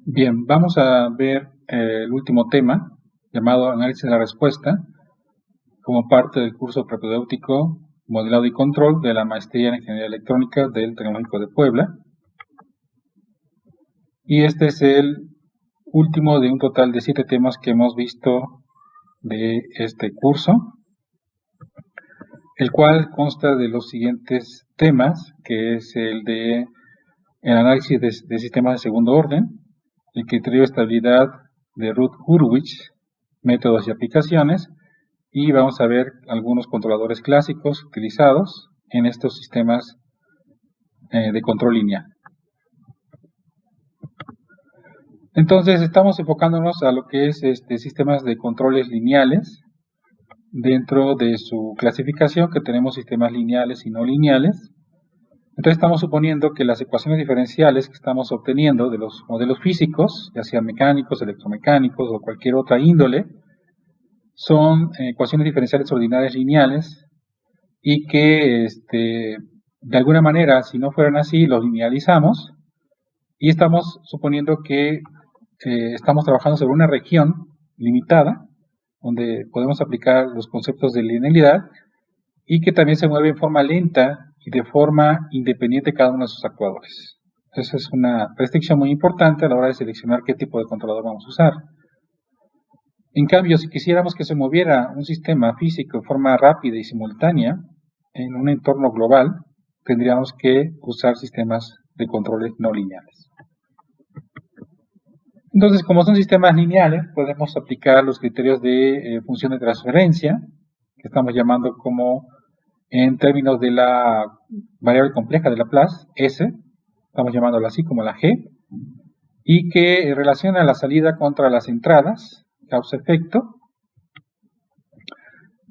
Bien, vamos a ver el último tema, llamado Análisis de la Respuesta, como parte del curso propedéutico Modelado y Control de la Maestría en Ingeniería Electrónica del Tecnológico de Puebla. Y este es el último de un total de 7 temas que hemos visto de este curso, el cual consta de los siguientes temas, que es el de el análisis de sistemas de segundo orden, el criterio de estabilidad de Routh-Hurwitz, métodos y aplicaciones, y vamos a ver algunos controladores clásicos utilizados en estos sistemas de control lineal. Entonces estamos enfocándonos a lo que es sistemas de controles lineales. Dentro de su clasificación, que tenemos sistemas lineales y no lineales. Entonces estamos suponiendo que las ecuaciones diferenciales que estamos obteniendo de los modelos físicos, ya sean mecánicos, electromecánicos o cualquier otra índole, son ecuaciones diferenciales ordinarias lineales y que de alguna manera, si no fueran así, los linealizamos y estamos suponiendo que estamos trabajando sobre una región limitada donde podemos aplicar los conceptos de linealidad y que también se mueve en forma lenta y de forma independiente cada uno de sus actuadores. Esa es una restricción muy importante a la hora de seleccionar qué tipo de controlador vamos a usar. En cambio, si quisiéramos que se moviera un sistema físico de forma rápida y simultánea en un entorno global, tendríamos que usar sistemas de controles no lineales. Entonces, como son sistemas lineales, podemos aplicar los criterios de función de transferencia, que estamos llamando como, en términos de la variable compleja de Laplace, S, estamos llamándola así como la G, y que relaciona la salida contra las entradas, causa-efecto,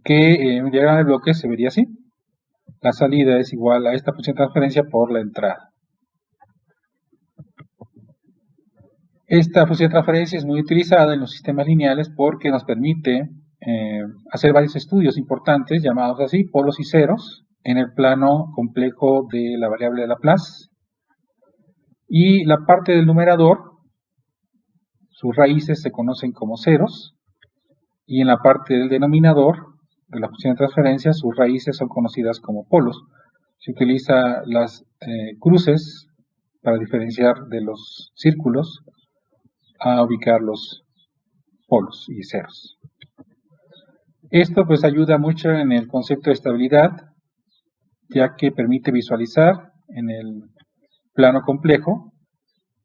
que en un diagrama de bloques se vería así. La salida es igual a esta función de transferencia por la entrada. Esta función de transferencia es muy utilizada en los sistemas lineales porque nos permite hacer varios estudios importantes, llamados así, polos y ceros, en el plano complejo de la variable de Laplace. Y la parte del numerador, sus raíces se conocen como ceros, y en la parte del denominador de la función de transferencia, sus raíces son conocidas como polos. Se utiliza las cruces para diferenciar de los círculos a ubicar los polos y ceros. Esto pues ayuda mucho en el concepto de estabilidad, ya que permite visualizar en el plano complejo,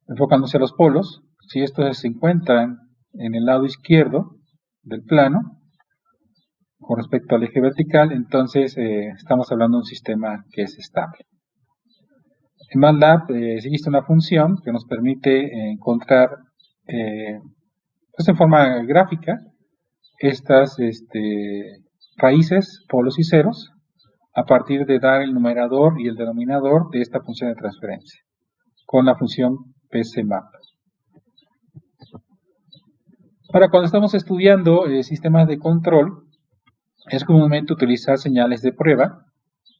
enfocándose a los polos, si estos se encuentran en el lado izquierdo del plano, con respecto al eje vertical, entonces estamos hablando de un sistema que es estable. En MATLAB existe una función que nos permite encontrar pues en forma gráfica estas raíces, polos y ceros, a partir de dar el numerador y el denominador de esta función de transferencia, con la función PCMap. Ahora, cuando estamos estudiando sistemas de control, es comúnmente utilizar señales de prueba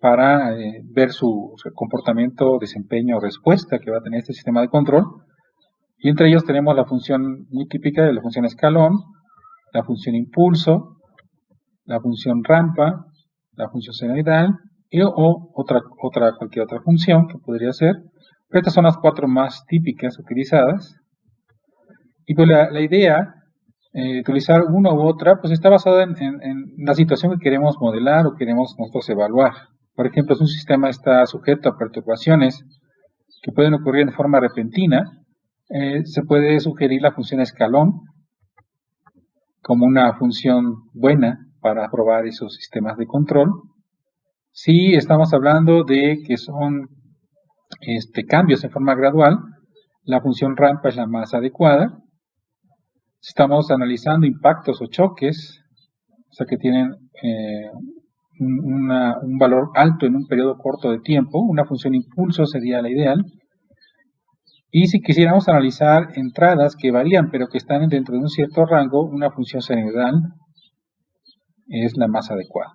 para ver su comportamiento, desempeño o respuesta que va a tener este sistema de control. Y entre ellos tenemos la función muy típica de la función escalón, la función impulso, la función rampa, la función senoidal o cualquier otra función que podría ser. Pero estas son las 4 más típicas utilizadas. Y pues la idea de utilizar una u otra pues está basada en la situación que queremos modelar o queremos nosotros evaluar. Por ejemplo, si un sistema está sujeto a perturbaciones que pueden ocurrir de forma repentina, se puede sugerir la función escalón como una función buena para probar esos sistemas de control. Si estamos hablando de que son cambios en forma gradual, la función rampa es la más adecuada. Si estamos analizando impactos o choques, o sea que tienen un valor alto en un periodo corto de tiempo, una función impulso sería la ideal. Y si quisiéramos analizar entradas que varían pero que están dentro de un cierto rango, una función senoidal es la más adecuada.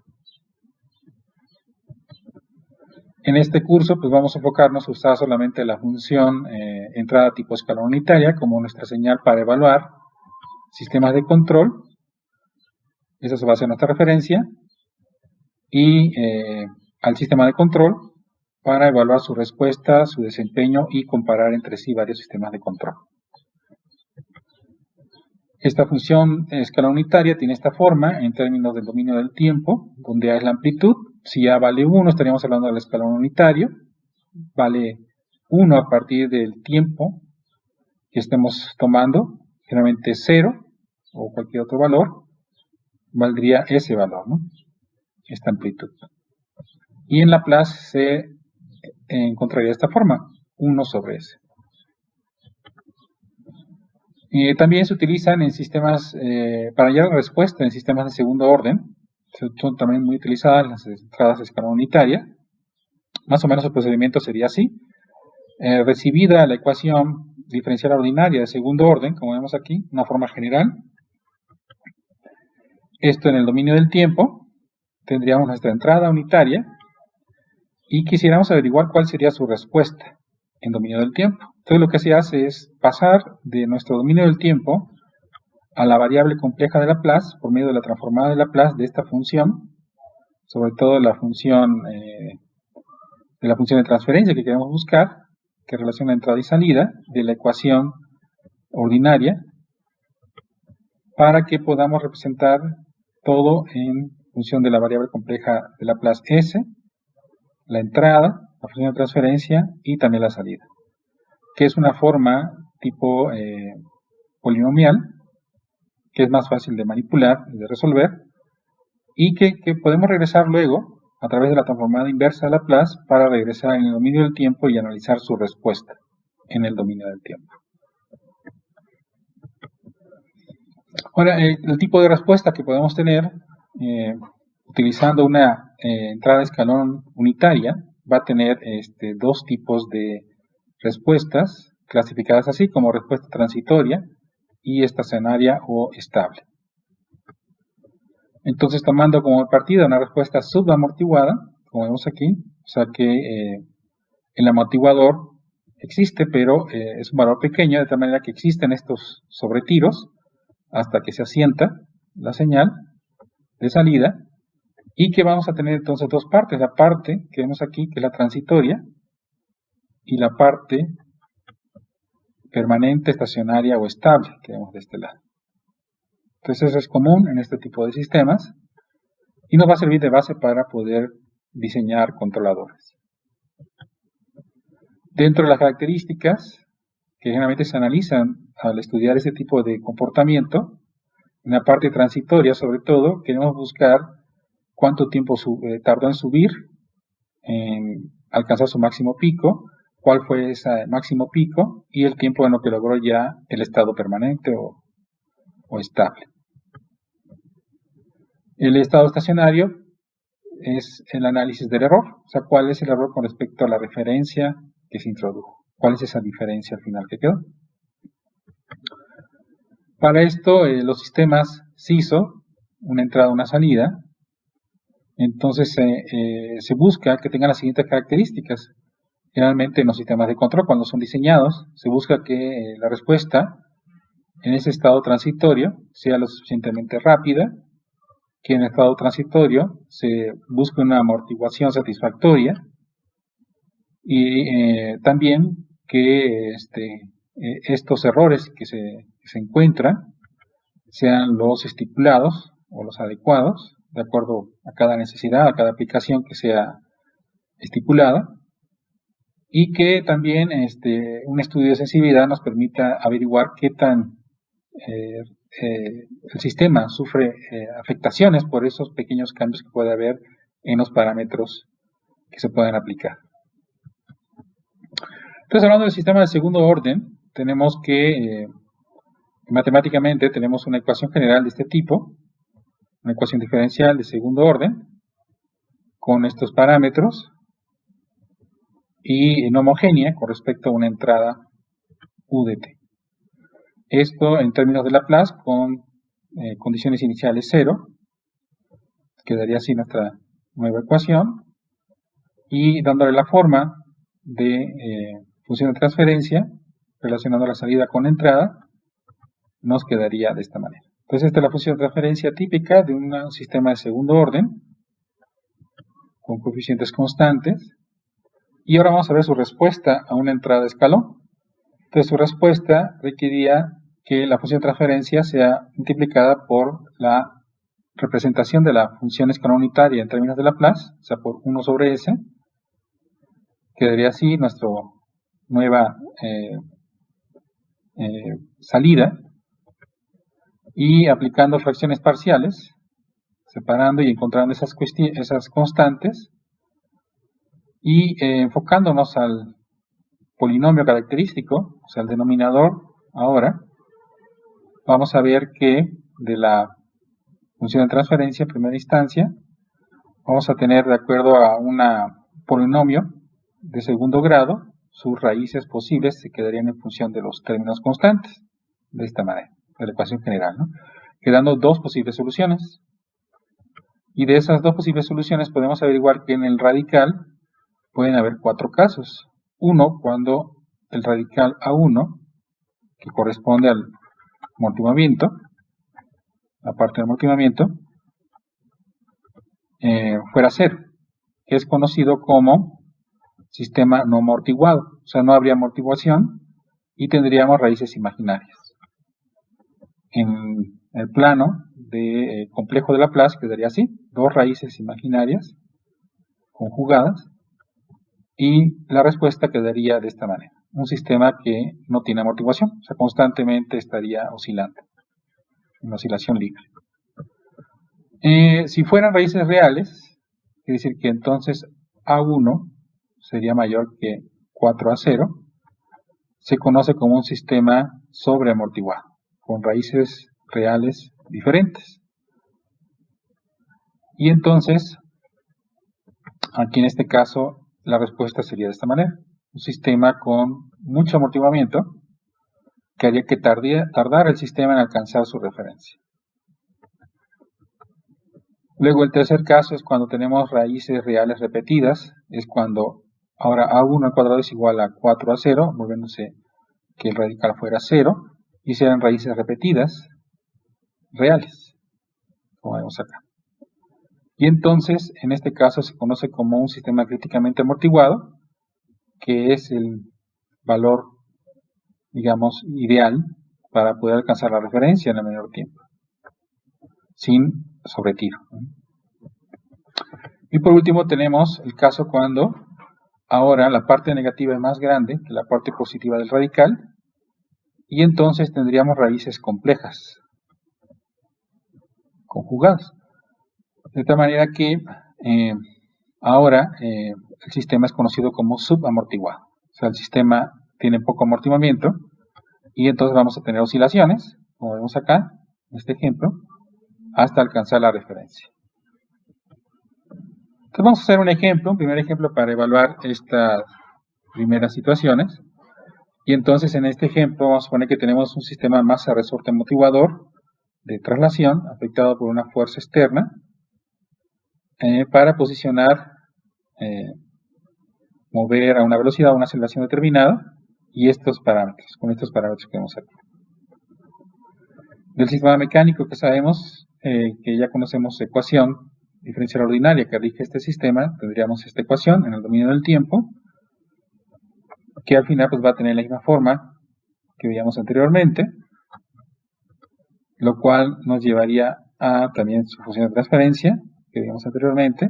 En este curso pues vamos a enfocarnos a usar solamente la función entrada tipo escalón unitaria como nuestra señal para evaluar sistemas de control. Esa va a ser nuestra referencia. Y al sistema de control para evaluar su respuesta, su desempeño y comparar entre sí varios sistemas de control. Esta función escalón unitaria tiene esta forma en términos del dominio del tiempo, donde A es la amplitud. Si A vale 1, estaríamos hablando del escalón unitario. Vale 1 a partir del tiempo que estemos tomando, generalmente 0 o cualquier otro valor, valdría ese valor, ¿no? Esta amplitud. Y en Laplace se encontraría de esta forma, 1 sobre S. También se utilizan en sistemas, para hallar la respuesta en sistemas de segundo orden, son también muy utilizadas las entradas de escalón unitaria. Más o menos el procedimiento sería así. Recibida la ecuación diferencial ordinaria de segundo orden, como vemos aquí, una forma general. Esto en el dominio del tiempo, tendríamos nuestra entrada unitaria y quisiéramos averiguar cuál sería su respuesta en dominio del tiempo. Entonces lo que se hace es pasar de nuestro dominio del tiempo a la variable compleja de Laplace por medio de la transformada de Laplace de esta función, sobre todo la función de transferencia que queremos buscar, que relaciona entrada y salida de la ecuación ordinaria, para que podamos representar todo en función de la variable compleja de Laplace S, la entrada, la función de transferencia y también la salida, que es una forma tipo polinomial, que es más fácil de manipular y de resolver, y que podemos regresar luego a través de la transformada inversa de Laplace para regresar en el dominio del tiempo y analizar su respuesta en el dominio del tiempo. Ahora, el tipo de respuesta que podemos tener utilizando una entrada de escalón unitaria va a tener dos tipos de respuestas clasificadas así como respuesta transitoria y estacionaria o estable. Entonces, tomando como partida una respuesta subamortiguada, como vemos aquí, o sea que el amortiguador existe, pero es un valor pequeño, de tal manera que existen estos sobretiros hasta que se asienta la señal de salida, y que vamos a tener entonces dos partes, la parte que vemos aquí, que es la transitoria, y la parte permanente, estacionaria o estable, que vemos de este lado. Entonces eso es común en este tipo de sistemas, y nos va a servir de base para poder diseñar controladores. Dentro de las características que generalmente se analizan al estudiar este tipo de comportamiento, en la parte transitoria sobre todo, queremos buscar cuánto tiempo tardó en subir, en alcanzar su máximo pico, cuál fue ese máximo pico y el tiempo en lo que logró ya el estado permanente o estable. El estado estacionario es el análisis del error, o sea, cuál es el error con respecto a la referencia que se introdujo, cuál es esa diferencia al final que quedó. Para esto, los sistemas SISO, una entrada, una salida, entonces se busca que tengan las siguientes características. Generalmente en los sistemas de control, cuando son diseñados, se busca que la respuesta en ese estado transitorio sea lo suficientemente rápida, que en el estado transitorio se busque una amortiguación satisfactoria y también que estos errores que se encuentran sean los estipulados o los adecuados, de acuerdo a cada necesidad, a cada aplicación que sea estipulada, y que también un estudio de sensibilidad nos permita averiguar qué tan el sistema sufre afectaciones por esos pequeños cambios que puede haber en los parámetros que se pueden aplicar. Entonces, hablando del sistema de segundo orden, tenemos que matemáticamente tenemos una ecuación general de este tipo, una ecuación diferencial de segundo orden, con estos parámetros, y no homogénea con respecto a una entrada U de t. Esto en términos de Laplace con condiciones iniciales 0, quedaría así nuestra nueva ecuación, y dándole la forma de función de transferencia, relacionando la salida con la entrada, nos quedaría de esta manera. Entonces esta es la función de transferencia típica de un sistema de segundo orden, con coeficientes constantes, y ahora vamos a ver su respuesta a una entrada de escalón. Entonces su respuesta requeriría que la función de transferencia sea multiplicada por la representación de la función escalón unitaria en términos de Laplace, o sea, por 1 sobre s. Quedaría así nuestra nueva salida, y aplicando fracciones parciales, separando y encontrando esas constantes, y enfocándonos al polinomio característico, o sea, el denominador, ahora vamos a ver que de la función de transferencia en primera instancia vamos a tener, de acuerdo a un polinomio de segundo grado, sus raíces posibles se quedarían en función de los términos constantes, de esta manera, de la ecuación general, ¿no? Quedando dos posibles soluciones. Y de esas dos posibles soluciones podemos averiguar que en el radical pueden haber 4 casos. Uno, cuando el radical A1, que corresponde al amortiguamiento, la parte del amortiguamiento, fuera 0, que es conocido como sistema no amortiguado. O sea, no habría amortiguación y tendríamos raíces imaginarias. En el plano de complejo de Laplace quedaría así: dos raíces imaginarias conjugadas, y la respuesta quedaría de esta manera: un sistema que no tiene amortiguación, o sea, constantemente estaría oscilando, en oscilación libre. Si fueran raíces reales, quiere decir que entonces A1 sería mayor que 4A0, se conoce como un sistema sobreamortiguado, con raíces reales diferentes. Y entonces, aquí en este caso, la respuesta sería de esta manera: un sistema con mucho amortiguamiento, que haría que tardar el sistema en alcanzar su referencia. Luego el tercer caso es cuando tenemos raíces reales repetidas, es cuando ahora A1 al cuadrado es igual a 4A0, volviéndose que el radical fuera 0, y serán raíces repetidas reales, como vemos acá. Y entonces, en este caso se conoce como un sistema críticamente amortiguado, que es el valor, digamos, ideal para poder alcanzar la referencia en el menor tiempo, sin sobretiro. Y por último tenemos el caso cuando ahora la parte negativa es más grande que la parte positiva del radical, y entonces tendríamos raíces complejas, conjugadas. De tal manera que ahora el sistema es conocido como subamortiguado. O sea, el sistema tiene poco amortiguamiento y entonces vamos a tener oscilaciones, como vemos acá, en este ejemplo, hasta alcanzar la referencia. Entonces vamos a hacer un primer ejemplo para evaluar estas primeras situaciones. Y entonces en este ejemplo vamos a suponer que tenemos un sistema masa-resorte amortiguador de traslación afectado por una fuerza externa para posicionar, mover a una velocidad o una aceleración determinada, y con estos parámetros que vemos aquí. Del sistema mecánico que sabemos, que ya conocemos ecuación diferencial ordinaria que rige este sistema, tendríamos esta ecuación en el dominio del tiempo, que al final pues va a tener la misma forma que veíamos anteriormente, lo cual nos llevaría a también su función de transferencia que vimos anteriormente.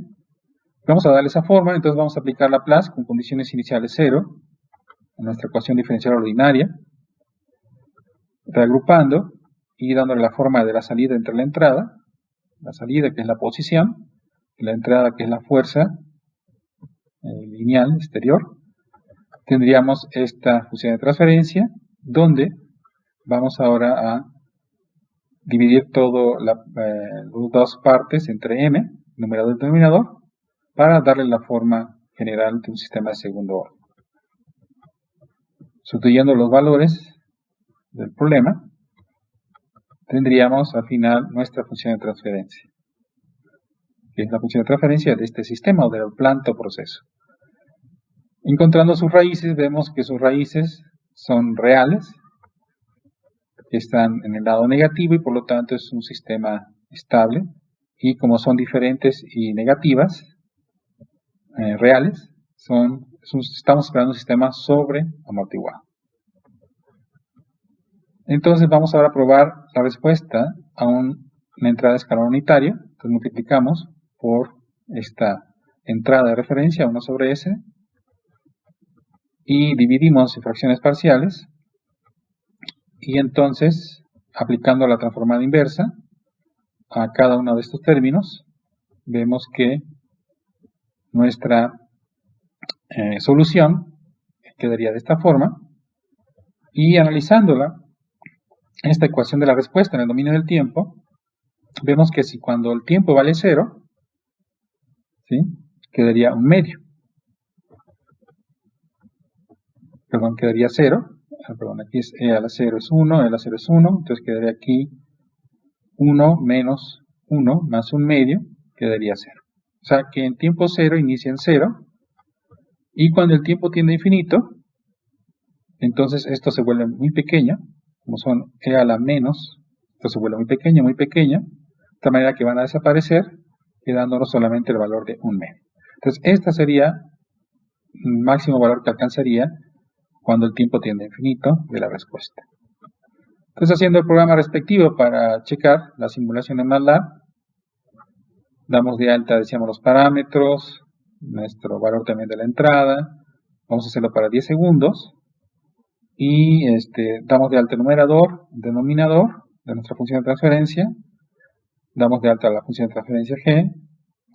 Vamos a darle esa forma, entonces vamos a aplicar Laplace con condiciones iniciales 0 en nuestra ecuación diferencial ordinaria, reagrupando y dándole la forma de la salida entre la entrada, la salida que es la posición, y la entrada que es la fuerza lineal exterior. Tendríamos esta función de transferencia, donde vamos ahora a dividir las dos partes entre m, numerador y denominador, para darle la forma general de un sistema de segundo orden. Sustituyendo los valores del problema, tendríamos al final nuestra función de transferencia, que es la función de transferencia de este sistema o del planta o proceso. Encontrando sus raíces, vemos que sus raíces son reales, que están en el lado negativo y por lo tanto es un sistema estable. Y como son diferentes y negativas, reales, estamos esperando un sistema sobreamortiguado. Entonces vamos ahora a probar la respuesta a una entrada de escalón unitario. Entonces multiplicamos por esta entrada de referencia, 1 sobre S, y dividimos en fracciones parciales. Y entonces, aplicando la transformada inversa a cada uno de estos términos, vemos que nuestra solución quedaría de esta forma. Y analizándola, esta ecuación de la respuesta en el dominio del tiempo, vemos que si cuando el tiempo vale 0, ¿sí?, quedaría un medio. Perdón, quedaría 0. Perdón, aquí es E a la 0 es 1, E a la 0 es 1, entonces quedaría aquí 1 menos 1 más un medio, quedaría 0. O sea que en tiempo 0 inicia en 0, y cuando el tiempo tiende a infinito, entonces esto se vuelve muy pequeño, como son E a la menos, esto se vuelve muy pequeño, de tal manera que van a desaparecer, quedándonos solamente el valor de un medio. Entonces este sería el máximo valor que alcanzaría cuando el tiempo tiende a infinito de la respuesta. Entonces, haciendo el programa respectivo para checar la simulación en MATLAB, damos de alta, decíamos, los parámetros, nuestro valor también de la entrada, vamos a hacerlo para 10 segundos, y damos de alta el numerador, el denominador de nuestra función de transferencia, damos de alta la función de transferencia G,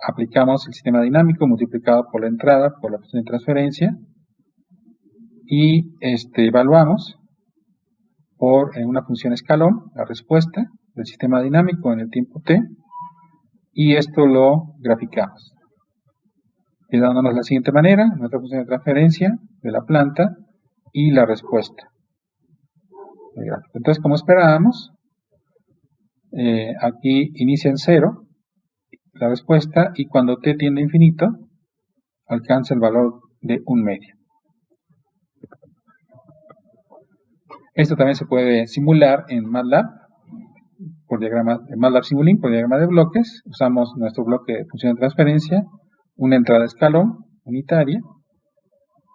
aplicamos el sistema dinámico multiplicado por la entrada por la función de transferencia, y evaluamos por una función escalón la respuesta del sistema dinámico en el tiempo t, y esto lo graficamos, quedándonos de la siguiente manera: nuestra función de transferencia de la planta y la respuesta. Entonces, como esperábamos, aquí inicia en 0 la respuesta, y cuando t tiende a infinito alcanza el valor de un medio. Esto también se puede simular en MATLAB, en MATLAB Simulink por diagrama de bloques. Usamos nuestro bloque de función de transferencia, una entrada de escalón unitaria,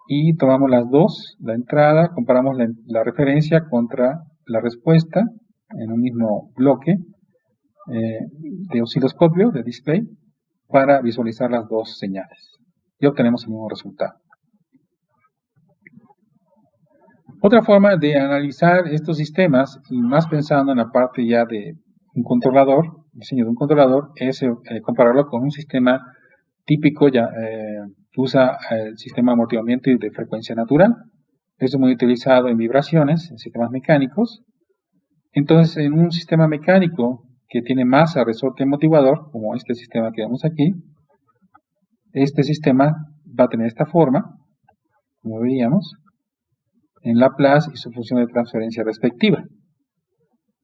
y tomamos las dos, la entrada, comparamos la referencia contra la respuesta en un mismo bloque de osciloscopio, de display, para visualizar las dos señales, y obtenemos el mismo resultado. Otra forma de analizar estos sistemas, y más pensando en la parte ya de un controlador, diseño de un controlador, es compararlo con un sistema típico que usa el sistema de amortiguamiento y de frecuencia natural. Esto es muy utilizado en vibraciones, en sistemas mecánicos. Entonces, en un sistema mecánico que tiene masa, resorte, amortiguador, como este sistema que vemos aquí, este sistema va a tener esta forma, como veíamos, en Laplace y su función de transferencia respectiva.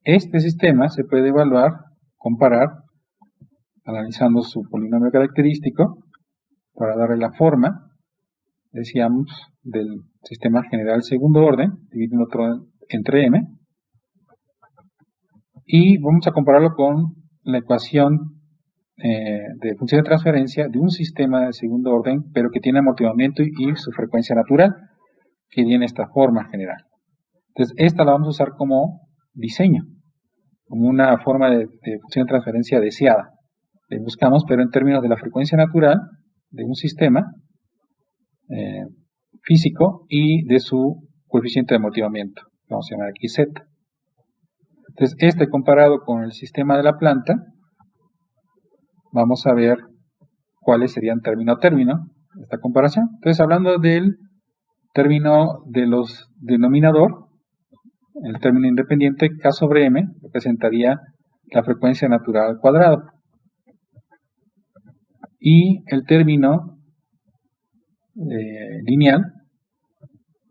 Este sistema se puede evaluar, comparar, analizando su polinomio característico, para darle la forma, decíamos, del sistema general segundo orden, dividiendo entre m, y vamos a compararlo con la ecuación de función de transferencia de un sistema de segundo orden, pero que tiene amortiguamiento y su frecuencia natural, que tiene esta forma general. Entonces, esta la vamos a usar como diseño, como una forma de función de transferencia deseada. Le buscamos, pero en términos de la frecuencia natural de un sistema físico y de su coeficiente de amortiguamiento. Vamos a llamar aquí Z. Entonces, comparado con el sistema de la planta, vamos a ver cuáles serían término a término esta comparación. Entonces, hablando del término de los denominador, el término independiente K sobre M representaría la frecuencia natural al cuadrado, y el término lineal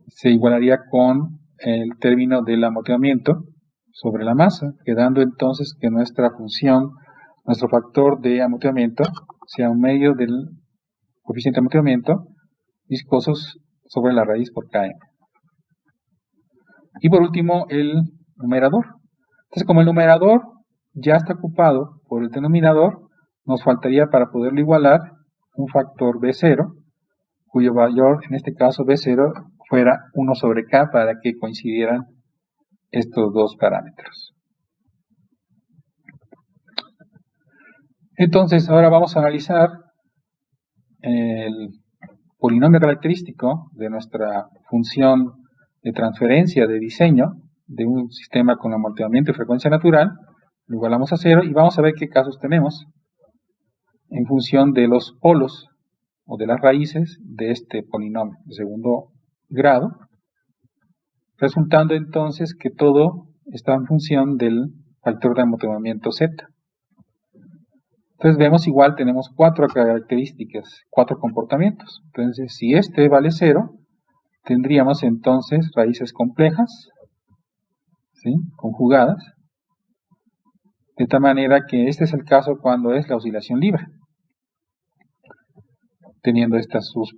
se igualaría con el término del amortiguamiento sobre la masa, quedando entonces que nuestra función, nuestro factor de amortiguamiento, sea un medio del coeficiente de amortiguamiento viscosos sobre la raíz por km. Y por último, el numerador. Entonces, como el numerador ya está ocupado por el denominador, nos faltaría para poderlo igualar un factor B0, cuyo valor, en este caso B0, fuera 1 sobre K para que coincidieran estos dos parámetros. Entonces, ahora vamos a analizar el polinomio característico de nuestra función de transferencia de diseño de un sistema con amortiguamiento y frecuencia natural. Lo igualamos a 0 y vamos a ver qué casos tenemos en función de los polos o de las raíces de este polinomio de segundo grado, resultando entonces que todo está en función del factor de amortiguamiento z. Entonces vemos igual, tenemos 4 características, 4 comportamientos. Entonces si este vale 0, tendríamos entonces raíces complejas, ¿sí?, conjugadas, de tal manera que este es el caso cuando es la oscilación libre, teniendo estas sus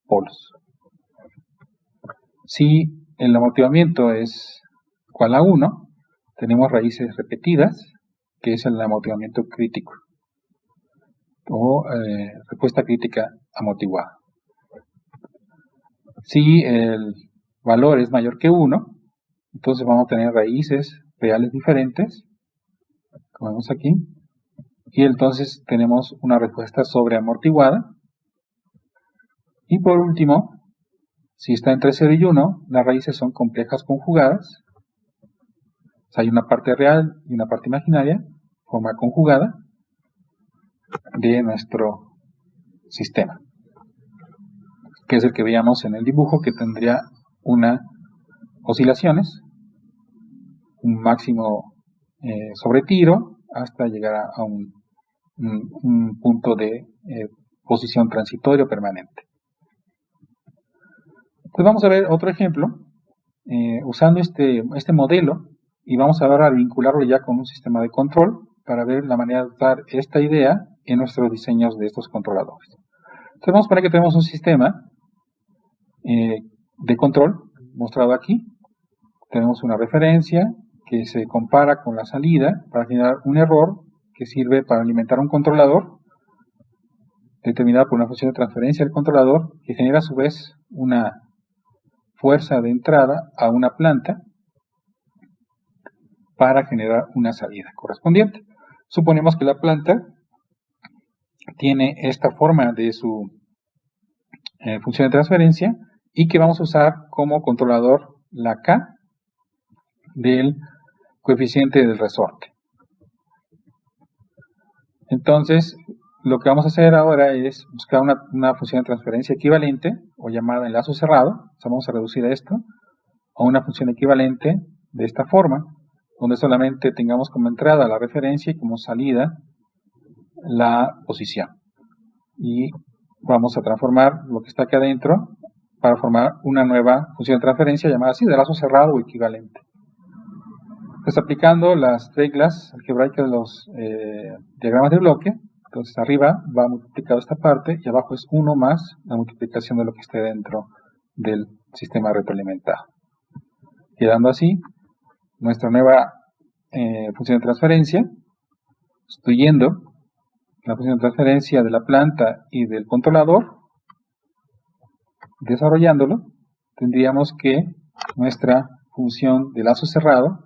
polos. Si el amortiguamiento es igual a 1, tenemos raíces repetidas, que es el amortiguamiento crítico, o respuesta crítica amortiguada. Si el valor es mayor que 1, entonces vamos a tener raíces reales diferentes, como vemos aquí, y entonces tenemos una respuesta sobreamortiguada. Y por último, si está entre 0 y 1, las raíces son complejas conjugadas. O sea, hay una parte real y una parte imaginaria, forma conjugada de nuestro sistema, que es el que veíamos en el dibujo, que tendría unas oscilaciones, un máximo sobre tiro, hasta llegar a un punto de posición transitorio permanente. Pues vamos a ver otro ejemplo, usando este modelo, y vamos ahora a vincularlo ya con un sistema de control, para ver la manera de usar esta idea en nuestros diseños de estos controladores. Entonces vamos a poner que tenemos un sistema de control mostrado aquí. Tenemos una referencia que se compara con la salida para generar un error que sirve para alimentar un controlador determinado por una función de transferencia del controlador, que genera a su vez una fuerza de entrada a una planta para generar una salida correspondiente. Suponemos que la planta tiene esta forma de su función de transferencia y que vamos a usar como controlador la K del coeficiente del resorte. Entonces, lo que vamos a hacer ahora es buscar una función de transferencia equivalente, o llamada enlazo cerrado. O sea, vamos a reducir esto a una función equivalente de esta forma, donde solamente tengamos como entrada la referencia y como salida la posición. Y vamos a transformar lo que está aquí adentro para formar una nueva función de transferencia llamada así, de lazo cerrado o equivalente. Pues aplicando las reglas algebraicas de los diagramas de bloque, entonces arriba va multiplicado esta parte y abajo es 1 más la multiplicación de lo que esté dentro del sistema retroalimentado. Quedando así nuestra nueva función de transferencia, sustituyendo la función de transferencia de la planta y del controlador, desarrollándolo, tendríamos que nuestra función de lazo cerrado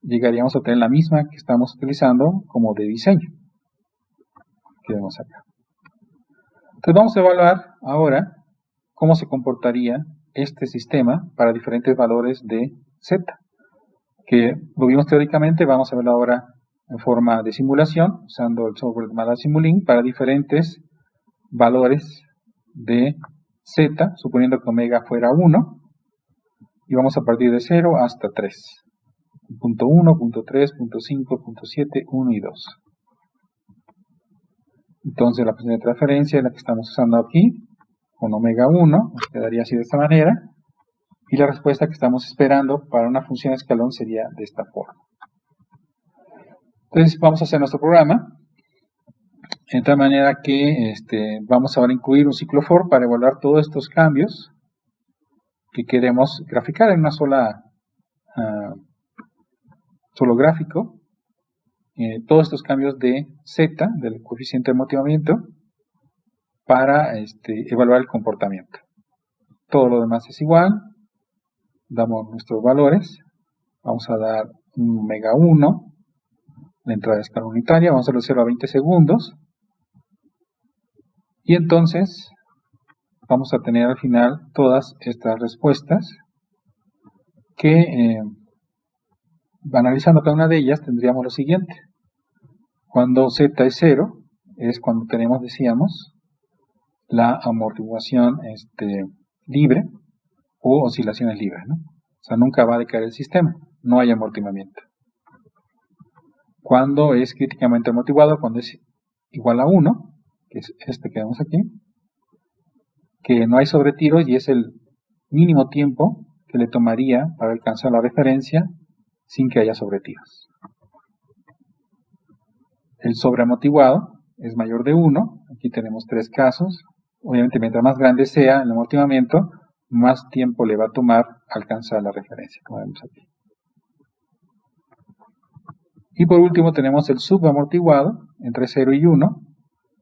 llegaríamos a tener la misma que estamos utilizando como de diseño, que vemos acá. Entonces vamos a evaluar ahora cómo se comportaría este sistema para diferentes valores de z, que lo vimos teóricamente. Vamos a verlo ahora en forma de simulación, usando el software llamado Simulink para diferentes valores de z, suponiendo que omega fuera 1, y vamos a partir de 0 hasta 3. Punto 1, punto 3, punto 5, punto 7, 1 y 2. Entonces la función de transferencia es la que estamos usando aquí, con omega 1, nos quedaría así de esta manera, y la respuesta que estamos esperando para una función de escalón sería de esta forma. Entonces vamos a hacer nuestro programa, de tal manera que vamos ahora a incluir un ciclo for para evaluar todos estos cambios que queremos graficar en una solo gráfico, todos estos cambios de z, del coeficiente de amortiguamiento, para evaluar el comportamiento. Todo lo demás es igual, damos nuestros valores, vamos a dar un omega 1, la entrada de escala unitaria, vamos a hacerlo 0 a 20 segundos, y entonces vamos a tener al final todas estas respuestas que, analizando cada una de ellas, tendríamos lo siguiente. Cuando z es 0, es cuando tenemos, decíamos, la amortiguación libre o oscilaciones libres, ¿no? O sea, nunca va a decaer el sistema, no hay amortiguamiento. Cuando es críticamente amortiguado, cuando es igual a 1, que es este que vemos aquí, que no hay sobretiros y es el mínimo tiempo que le tomaría para alcanzar la referencia sin que haya sobretiros. El sobreamortiguado es mayor de 1, aquí tenemos 3 casos. Obviamente, mientras más grande sea el amortiguamiento, más tiempo le va a tomar alcanzar la referencia, como vemos aquí. Y por último tenemos el subamortiguado, entre 0 y 1,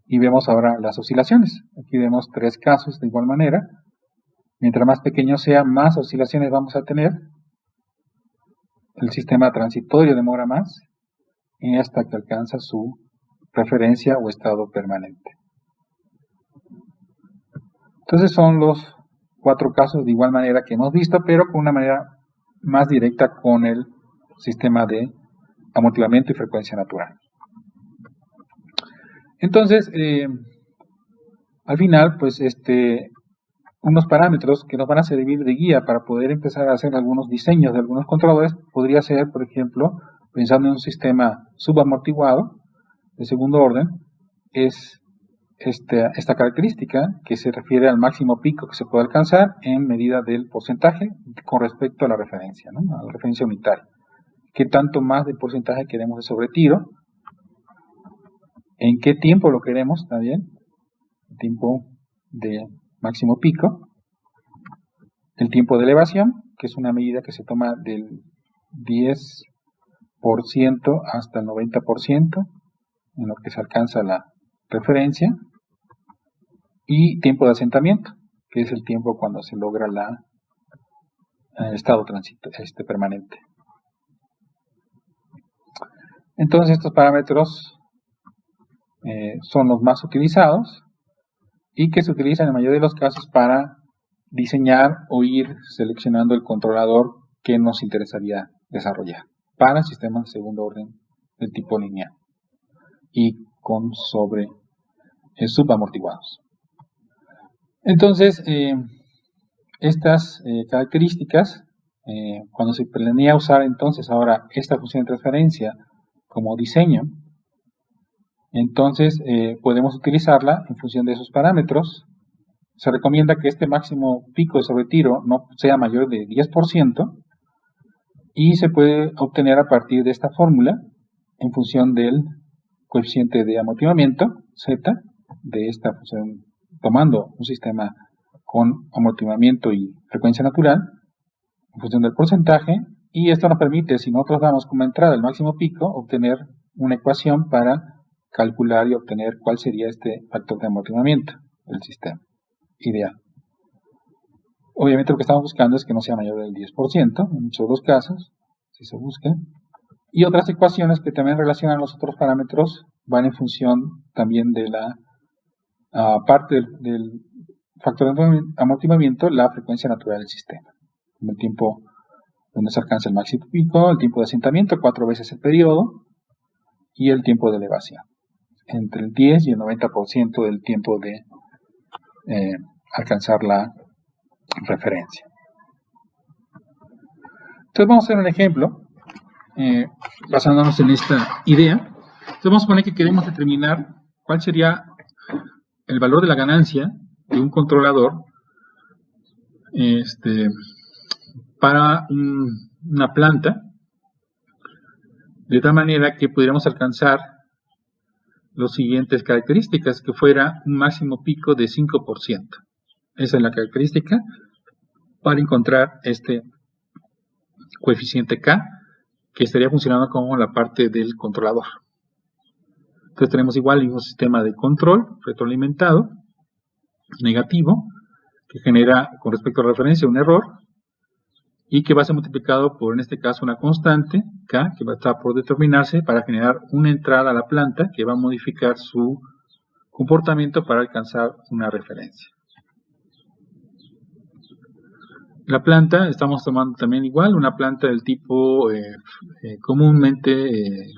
y vemos ahora las oscilaciones. Aquí vemos 3 casos de igual manera. Mientras más pequeño sea, más oscilaciones vamos a tener. El sistema transitorio demora más, y hasta que alcanza su referencia o estado permanente. Entonces son los 4 casos de igual manera que hemos visto, pero con una manera más directa con el sistema de amortiguamiento y frecuencia natural. Entonces, al final, pues unos parámetros que nos van a servir de guía para poder empezar a hacer algunos diseños de algunos controladores, podría ser, por ejemplo, pensando en un sistema subamortiguado de segundo orden, es esta característica que se refiere al máximo pico que se puede alcanzar en medida del porcentaje con respecto a la referencia, ¿no? A la referencia unitaria. ¿Qué tanto más de porcentaje queremos de sobretiro? ¿En qué tiempo lo queremos también? El tiempo de máximo pico. El tiempo de elevación, que es una medida que se toma del 10% hasta el 90% en lo que se alcanza la referencia. Y tiempo de asentamiento, que es el tiempo cuando se logra el estado permanente. Entonces estos parámetros son los más utilizados y que se utilizan en la mayoría de los casos para diseñar o ir seleccionando el controlador que nos interesaría desarrollar para sistemas de segundo orden del tipo lineal y con subamortiguados. Entonces, estas características, cuando se planea usar entonces ahora esta función de transferencia como diseño, entonces podemos utilizarla en función de esos parámetros. Se recomienda que este máximo pico de sobretiro no sea mayor de 10% y se puede obtener a partir de esta fórmula en función del coeficiente de amortiguamiento, Z, de esta función, tomando un sistema con amortiguamiento y frecuencia natural en función del porcentaje, y esto nos permite, si nosotros damos como entrada el máximo pico, obtener una ecuación para calcular y obtener cuál sería este factor de amortiguamiento del sistema ideal. Obviamente lo que estamos buscando es que no sea mayor del 10%, en muchos de los casos, si se busca. Y otras ecuaciones que también relacionan los otros parámetros van en función también de la parte del factor de amortiguamiento, la frecuencia natural del sistema. El tiempo donde se alcanza el máximo pico, el tiempo de asentamiento, 4 veces el periodo, y el tiempo de elevación, entre el 10 y el 90% del tiempo de alcanzar la referencia. Entonces vamos a hacer un ejemplo, basándonos en esta idea. Entonces vamos a poner que queremos determinar cuál sería el valor de la ganancia de un controlador para una planta, de tal manera que pudiéramos alcanzar las siguientes características, que fuera un máximo pico de 5%. Esa es la característica. para encontrar este coeficiente K, que estaría funcionando como la parte del controlador. Entonces tenemos igual el mismo sistema de control retroalimentado, negativo, que genera con respecto a la referencia un error, y que va a ser multiplicado por, en este caso, una constante, K, que va a estar por determinarse para generar una entrada a la planta que va a modificar su comportamiento para alcanzar una referencia. La planta, estamos tomando también igual una planta del tipo comúnmente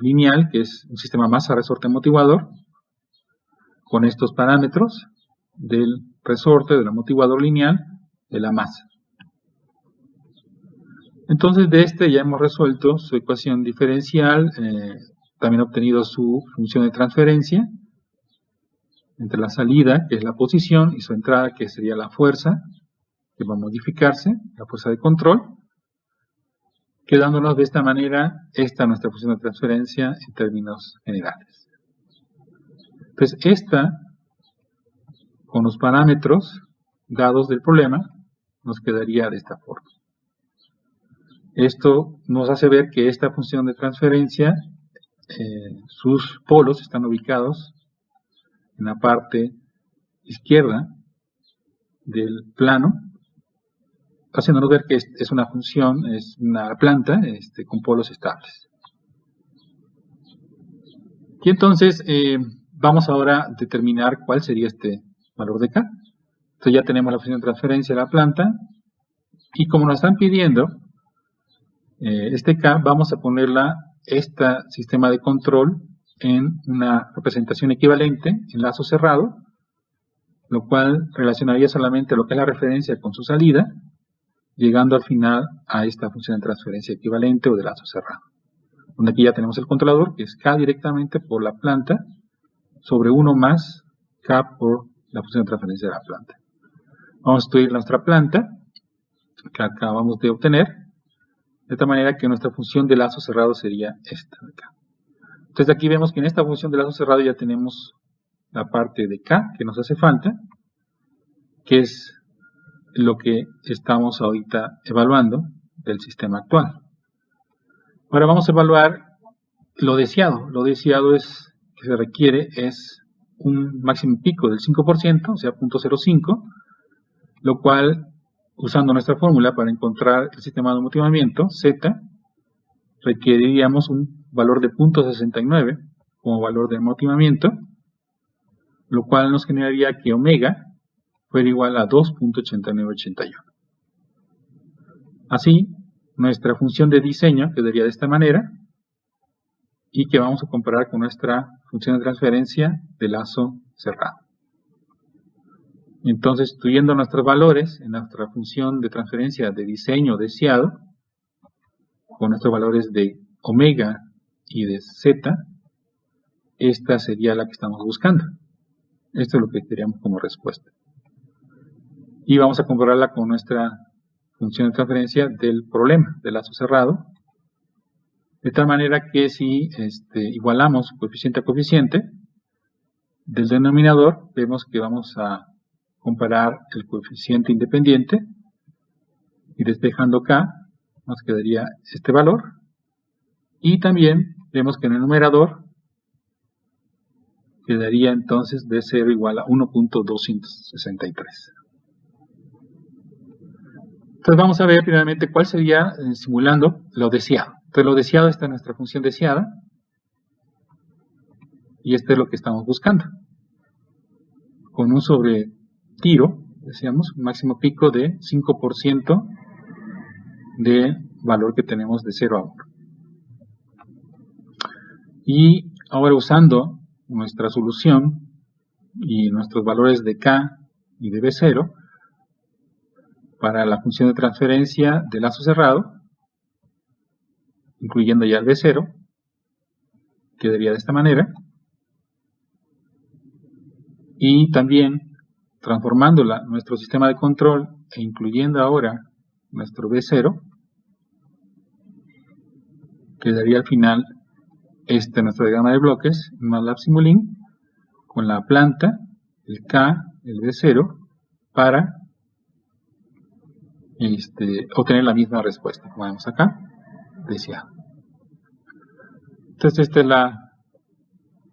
lineal, que es un sistema masa resorte amortiguador, con estos parámetros del resorte, del amortiguador lineal, de la masa. Entonces de este ya hemos resuelto su ecuación diferencial, también obtenido su función de transferencia entre la salida, que es la posición, y su entrada, que sería la fuerza, que va a modificarse, la fuerza de control, quedándonos de esta manera esta nuestra función de transferencia en términos generales. Entonces esta, con los parámetros dados del problema, nos quedaría de esta forma. Esto nos hace ver que esta función de transferencia, sus polos están ubicados en la parte izquierda del plano, haciéndonos ver que es una función, es una planta con polos estables. Y entonces vamos ahora a determinar cuál sería este valor de K. Entonces ya tenemos la función de transferencia de la planta, y como nos están pidiendo este K, vamos a ponerla, este sistema de control, en una representación equivalente en lazo cerrado, lo cual relacionaría solamente lo que es la referencia con su salida, llegando al final a esta función de transferencia equivalente o de lazo cerrado. Donde aquí ya tenemos el controlador, que es K directamente por la planta, sobre 1 más K por la función de transferencia de la planta. Vamos a estudiar nuestra planta, que acabamos de obtener, de tal manera que nuestra función de lazo cerrado sería esta de acá. Entonces aquí vemos que en esta función de lazo cerrado ya tenemos la parte de K que nos hace falta, que es lo que estamos ahorita evaluando del sistema actual. Ahora vamos a evaluar lo deseado. Lo deseado que se requiere es un máximo pico del 5%, o sea, 0.05, lo cual, usando nuestra fórmula para encontrar el sistema de amortiguamiento, Z, requeriríamos un valor de 0.69 como valor de amortiguamiento, lo cual nos generaría que omega fuera igual a 2.8981. Así, nuestra función de diseño quedaría de esta manera, y que vamos a comparar con nuestra función de transferencia de lazo cerrado. Entonces, estudiando nuestros valores en nuestra función de transferencia de diseño deseado, con nuestros valores de omega y de z, esta sería la que estamos buscando. Esto es lo que queríamos como respuesta. Y vamos a compararla con nuestra función de transferencia del problema del lazo cerrado, de tal manera que si igualamos coeficiente a coeficiente del denominador, vemos que vamos a comparar el coeficiente independiente, y despejando K nos quedaría este valor, y también vemos que en el numerador quedaría entonces de 0 igual a 1.263. Entonces vamos a ver primeramente cuál sería, simulando lo deseado. Entonces lo deseado está en nuestra función deseada, y este es lo que estamos buscando. Con un sobretiro, decíamos, un máximo pico de 5% de valor que tenemos de 0 a 1. Y ahora, usando nuestra solución y nuestros valores de K y de B0 para la función de transferencia de lazo cerrado, incluyendo ya el B0, quedaría de esta manera. Y también transformándola nuestro sistema de control e incluyendo ahora nuestro B0, quedaría al final nuestro diagrama de bloques MATLAB Simulink con la planta, el K, el B0 para obtener la misma respuesta, como vemos acá, deseada. Entonces esta es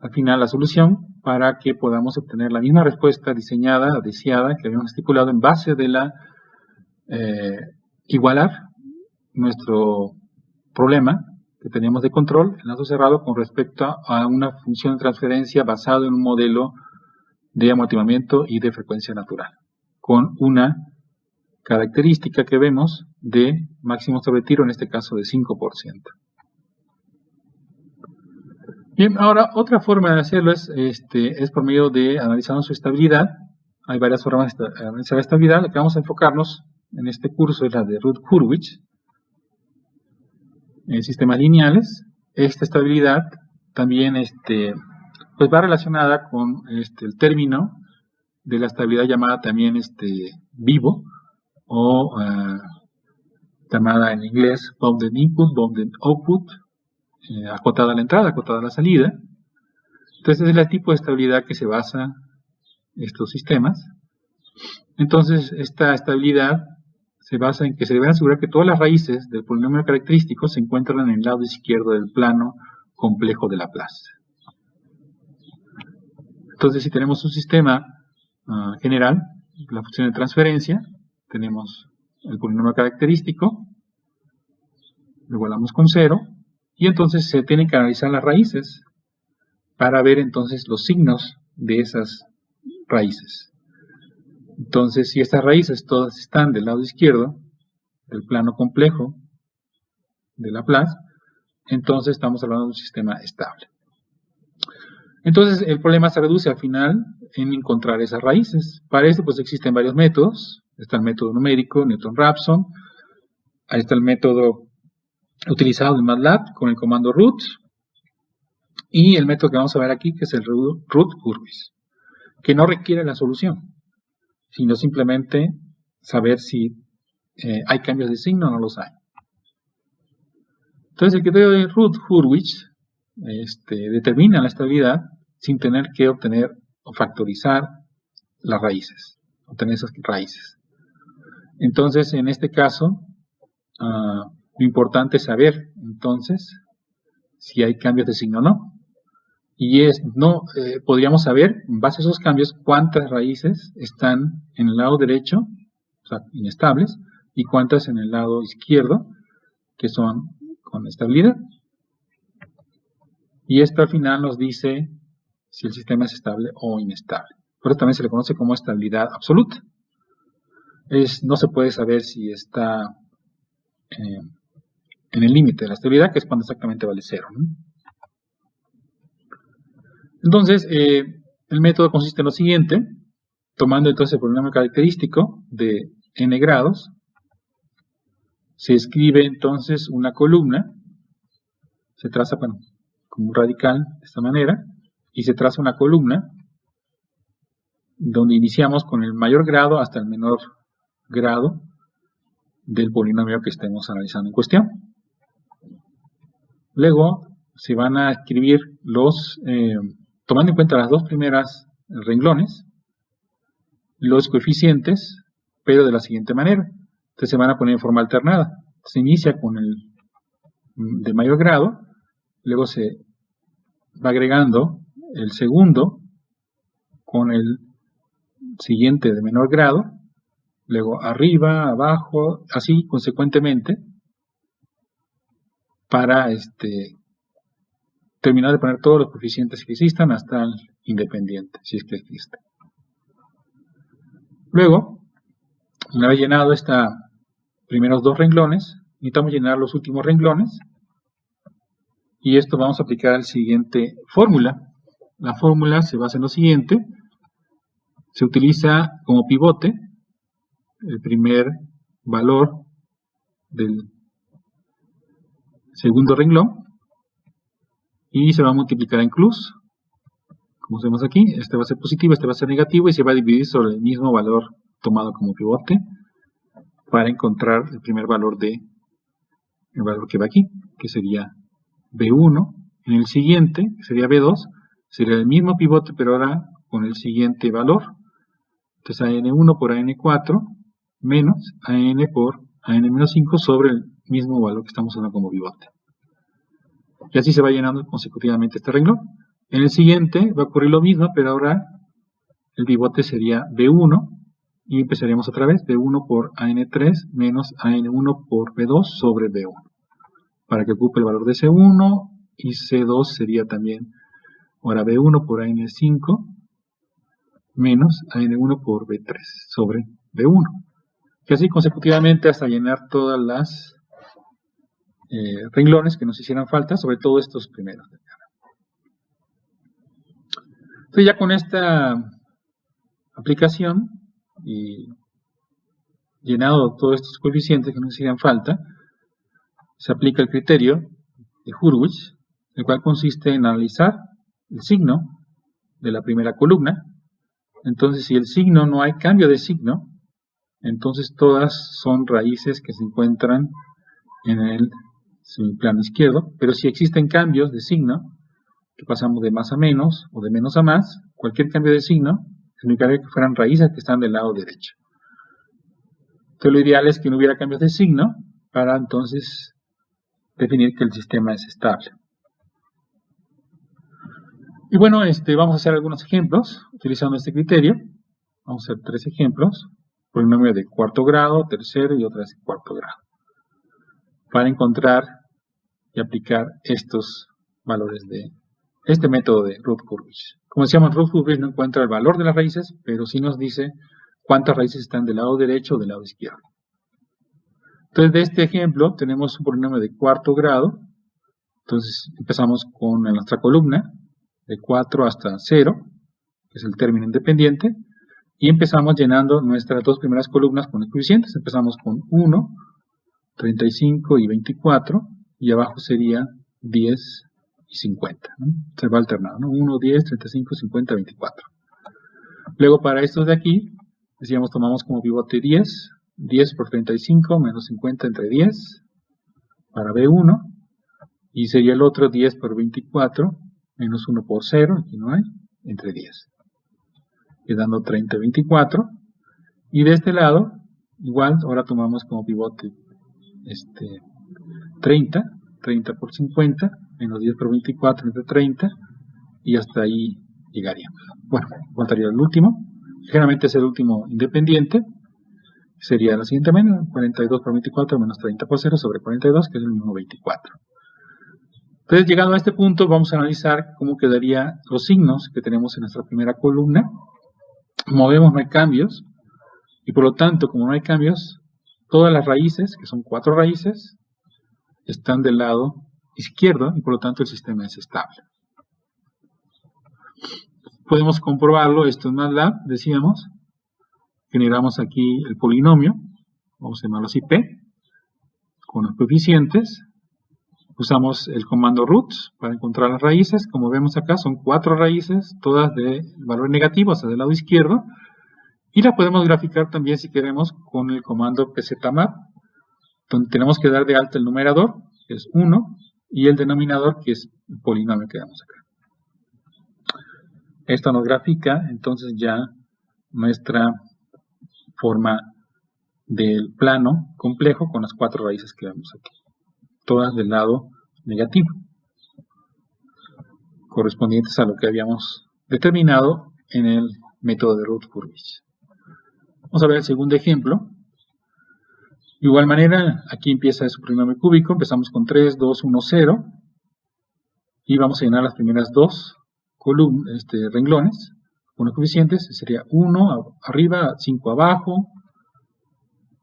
al final la solución para que podamos obtener la misma respuesta diseñada, deseada, que habíamos estipulado en base de la igualar nuestro problema que teníamos de control, el lazo cerrado, con respecto a una función de transferencia basada en un modelo de amotinamiento y de frecuencia natural, con una característica que vemos de máximo sobre tiro, en este caso de 5%. Bien, ahora otra forma de hacerlo es por medio de analizando su estabilidad. Hay varias formas de analizar la estabilidad. La que vamos a enfocarnos en este curso es la de Routh-Hurwitz. En sistemas lineales, esta estabilidad también pues va relacionada con el término de la estabilidad llamada también vivo, o llamada en inglés bounded input, bounded output, acotada a la entrada, acotada a la salida. Entonces es el tipo de estabilidad que se basa estos sistemas. Entonces esta estabilidad se basa en que se deben asegurar que todas las raíces del polinomio característico se encuentran en el lado izquierdo del plano complejo de Laplace. Entonces si tenemos un sistema general, la función de transferencia, tenemos el polinomio característico, lo igualamos con 0, y entonces se tienen que analizar las raíces para ver entonces los signos de esas raíces. Entonces, si estas raíces todas están del lado izquierdo del plano complejo de Laplace, entonces estamos hablando de un sistema estable. Entonces, el problema se reduce al final en encontrar esas raíces. Para esto, pues existen varios métodos. Está el método numérico, Newton-Raphson. Ahí está el método utilizado en MATLAB con el comando root. Y el método que vamos a ver aquí, que es el Routh-Hurwitz, que no requiere la solución, sino simplemente saber si hay cambios de signo o no los hay. Entonces, el criterio de Routh-Hurwitz determina la estabilidad sin tener que obtener o factorizar las raíces, obtener esas raíces. Entonces, en este caso, lo importante es saber, entonces, si hay cambios de signo o no. Y podríamos saber, en base a esos cambios, cuántas raíces están en el lado derecho, o sea, inestables, y cuántas en el lado izquierdo, que son con estabilidad. Y esto al final nos dice si el sistema es estable o inestable. Por eso también se le conoce como estabilidad absoluta. No se puede saber si está en el límite de la estabilidad, que es cuando exactamente vale 0, ¿no? Entonces, el método consiste en lo siguiente: tomando entonces el polinomio característico de n grados, se escribe entonces una columna, se traza como un radical de esta manera, y se traza una columna donde iniciamos con el mayor grado hasta el menor grado del polinomio que estemos analizando en cuestión. Luego se van a escribir tomando en cuenta las dos primeras renglones, los coeficientes, pero de la siguiente manera. Entonces se van a poner en forma alternada. Se inicia con el de mayor grado, luego se va agregando el segundo con el siguiente de menor grado, luego arriba, abajo, así consecuentemente, para terminar de poner todos los coeficientes que existan hasta el independiente, si es que existe. Luego, una vez llenado estos primeros dos renglones, necesitamos llenar los últimos renglones, y esto vamos a aplicar la siguiente fórmula. La fórmula se basa en lo siguiente: se utiliza como pivote el primer valor del segundo renglón, y se va a multiplicar en cruz, como vemos aquí. Este va a ser positivo, este va a ser negativo, y se va a dividir sobre el mismo valor tomado como pivote para encontrar el primer valor el valor que va aquí, que sería B1. En el siguiente, que sería B2, sería el mismo pivote, pero ahora con el siguiente valor. Entonces a N1 por a N4 menos AN por AN menos 5 sobre el mismo valor que estamos usando como pivote. Y así se va llenando consecutivamente este renglón. En el siguiente va a ocurrir lo mismo, pero ahora el pivote sería B1 y empezaríamos otra vez B1 por AN3 menos AN1 por B2 sobre B1 para que ocupe el valor de C1 y C2 sería también ahora B1 por AN5 menos AN1 por B3 sobre B1 y así consecutivamente hasta llenar todas las renglones que nos hicieran falta, sobre todo estos primeros. Entonces ya con esta aplicación y llenado todos estos coeficientes que nos hacían falta, se aplica el criterio de Hurwitz, el cual consiste en analizar el signo de la primera columna. Entonces, si el signo no hay cambio de signo, entonces todas son raíces que se encuentran en el semiplano izquierdo, pero si existen cambios de signo, que pasamos de más a menos o de menos a más, cualquier cambio de signo significaría que fueran raíces que están del lado derecho. Entonces lo ideal es que no hubiera cambios de signo para entonces definir que el sistema es estable. Y bueno, vamos a hacer algunos ejemplos utilizando este criterio. Vamos a hacer 3 ejemplos, polinomio de cuarto grado, tercero y otra vez cuarto grado, para encontrar y aplicar estos valores de este método de Routh-Hurwitz. Como decíamos, Routh-Hurwitz no encuentra el valor de las raíces, pero sí nos dice cuántas raíces están del lado derecho o del lado izquierdo. Entonces, de este ejemplo tenemos un polinomio de cuarto grado. Entonces, empezamos con nuestra columna de 4 hasta 0, que es el término independiente, y empezamos llenando nuestras dos primeras columnas con los coeficientes. Empezamos con 1, 35 y 24, y abajo sería 10 y 50. ¿no? Se va alternando, ¿no? 1, 10, 35, 50, 24. Luego para estos de aquí, decíamos, tomamos como pivote 10, 10 por 35 menos 50 entre 10, para B1, y sería el otro 10 por 24 menos 1 por 0, aquí no hay, entre 10. Quedando 30 y 24. Y de este lado, igual, ahora tomamos como pivote 30, 30 por 50, menos 10 por 24 entre 30, y hasta ahí llegaríamos. Bueno, faltaría el último, generalmente es el último independiente, sería la siguiente manera, 42 por 24 menos 30 por 0 sobre 42, que es el mismo 24. Entonces, llegado a este punto, vamos a analizar cómo quedarían los signos que tenemos en nuestra primera columna. Como vemos, no hay cambios, y por lo tanto, como no hay cambios, todas las raíces, que son 4 raíces, están del lado izquierdo, y por lo tanto el sistema es estable. Podemos comprobarlo, esto en MATLAB, decíamos, generamos aquí el polinomio, vamos a llamarlo así P, con los coeficientes. Usamos el comando root para encontrar las raíces. Como vemos acá, son 4 raíces, todas de valor negativo, o sea, del lado izquierdo. Y la podemos graficar también, si queremos, con el comando pzmap, donde tenemos que dar de alta el numerador, que es 1, y el denominador, que es el polinomio que damos acá. Esto nos grafica, entonces, ya nuestra forma del plano complejo con las 4 raíces que vemos aquí. Todas del lado negativo, correspondientes a lo que habíamos determinado en el método de Routh-Hurwitz. Vamos a ver el segundo ejemplo. De igual manera, aquí empieza su polinomio cúbico, empezamos con 3, 2, 1, 0, y vamos a llenar las primeras 2 renglones con los coeficientes, sería 1 arriba, 5 abajo,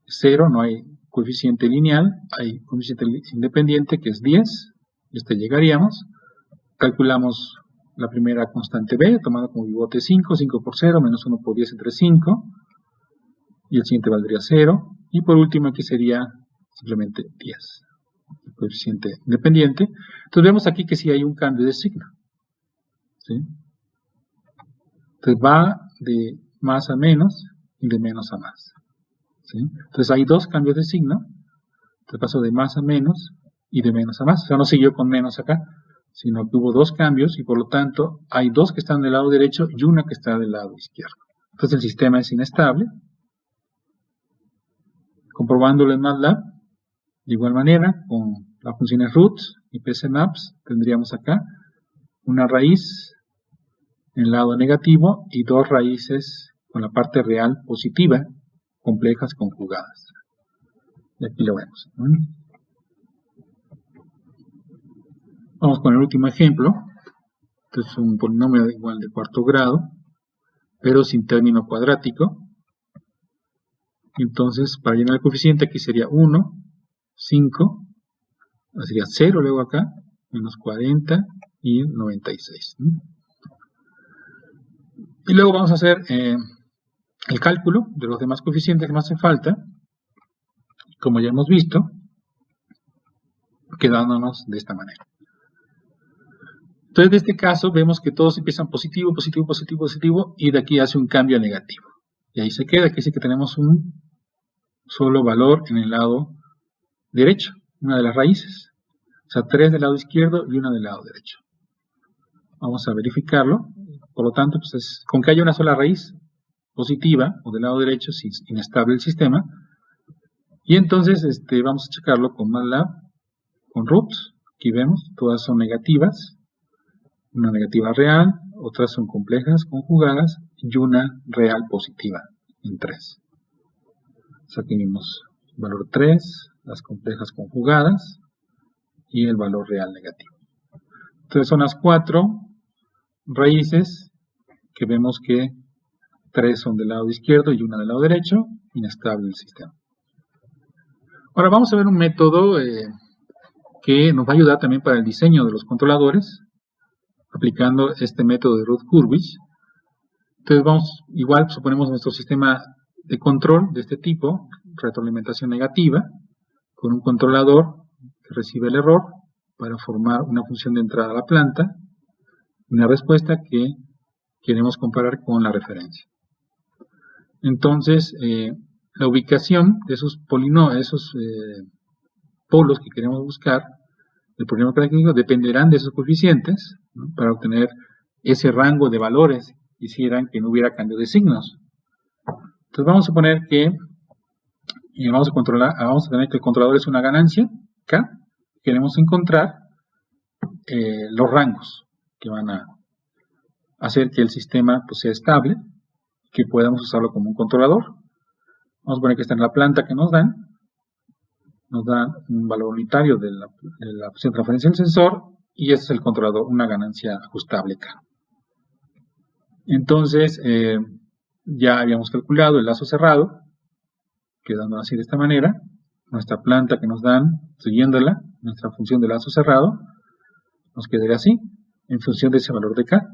0, no hay coeficiente lineal, hay coeficiente independiente que es 10, llegaríamos, calculamos la primera constante b, tomando como pivote 5, 5 por 0, menos 1 por 10 entre 5, y el siguiente valdría 0, y por último aquí sería simplemente 10, el coeficiente independiente. Entonces vemos aquí que sí hay un cambio de signo, ¿sí? Entonces va de más a menos y de menos a más. ¿Sí? Entonces hay 2 cambios de signo, entonces pasó de más a menos y de menos a más, o sea no siguió con menos acá, sino que hubo 2 cambios y por lo tanto hay 2 que están del lado derecho y una que está del lado izquierdo. Entonces el sistema es inestable. Comprobándolo en MATLAB, de igual manera, con las funciones roots y pcmaps, tendríamos acá una raíz en el lado negativo y dos raíces con la parte real positiva, complejas conjugadas. Y aquí lo vemos. Vamos con el último ejemplo. Este es un polinomio igual de cuarto grado, pero sin término cuadrático. Entonces, para llenar el coeficiente, aquí sería 1, 5, sería 0 luego acá, menos 40 y 96. Y luego vamos a hacer el cálculo de los demás coeficientes que nos hacen falta, como ya hemos visto, quedándonos de esta manera. Entonces, en este caso, vemos que todos empiezan positivo, positivo, positivo, positivo, y de aquí hace un cambio a negativo. Y ahí se queda, que dice que tenemos un solo valor en el lado derecho, una de las raíces. O sea, 3 del lado izquierdo y una del lado derecho. Vamos a verificarlo. Por lo tanto, pues con que haya una sola raíz positiva, o del lado derecho, si es inestable el sistema. Y entonces vamos a checarlo con MATLAB, con roots. Aquí vemos, todas son negativas. Una negativa real, otras son complejas conjugadas y una real positiva en 3. Entonces aquí vimos el valor 3, las complejas conjugadas y el valor real negativo. Entonces son las 4 raíces que vemos que 3 son del lado izquierdo y una del lado derecho, inestable el sistema. Ahora vamos a ver un método que nos va a ayudar también para el diseño de los controladores, aplicando este método de Routh-Hurwitz. Entonces vamos, igual suponemos nuestro sistema de control de este tipo, retroalimentación negativa, con un controlador que recibe el error para formar una función de entrada a la planta, una respuesta que queremos comparar con la referencia. Entonces, la ubicación de esos polos que queremos buscar, el polinomio característico, dependerán de esos coeficientes, ¿no? Para obtener ese rango de valores que hicieran que no hubiera cambio de signos. Entonces vamos a suponer que vamos a tener que el controlador es una ganancia, K. Queremos encontrar los rangos que van a hacer que el sistema pues, sea estable, que podamos usarlo como un controlador. Vamos a poner que está en la planta que nos dan un valor unitario de la posición de transferencia del sensor, y ese es el controlador, una ganancia ajustable K. Entonces, ya habíamos calculado el lazo cerrado, quedando así de esta manera, nuestra planta que nos dan, siguiéndola, nuestra función de lazo cerrado, nos quedaría así, en función de ese valor de K.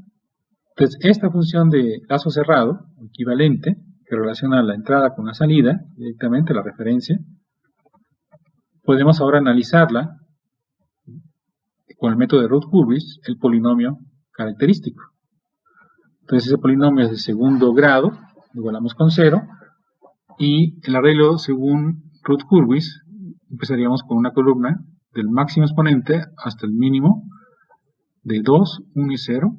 Entonces, esta función de lazo cerrado, equivalente, que relaciona la entrada con la salida, directamente la referencia, podemos ahora analizarla con el método de Routh-Hurwitz, el polinomio característico. Entonces ese polinomio es de segundo grado, lo igualamos con 0, y el arreglo según Routh-Hurwitz empezaríamos con una columna del máximo exponente hasta el mínimo de 2, 1 y 0,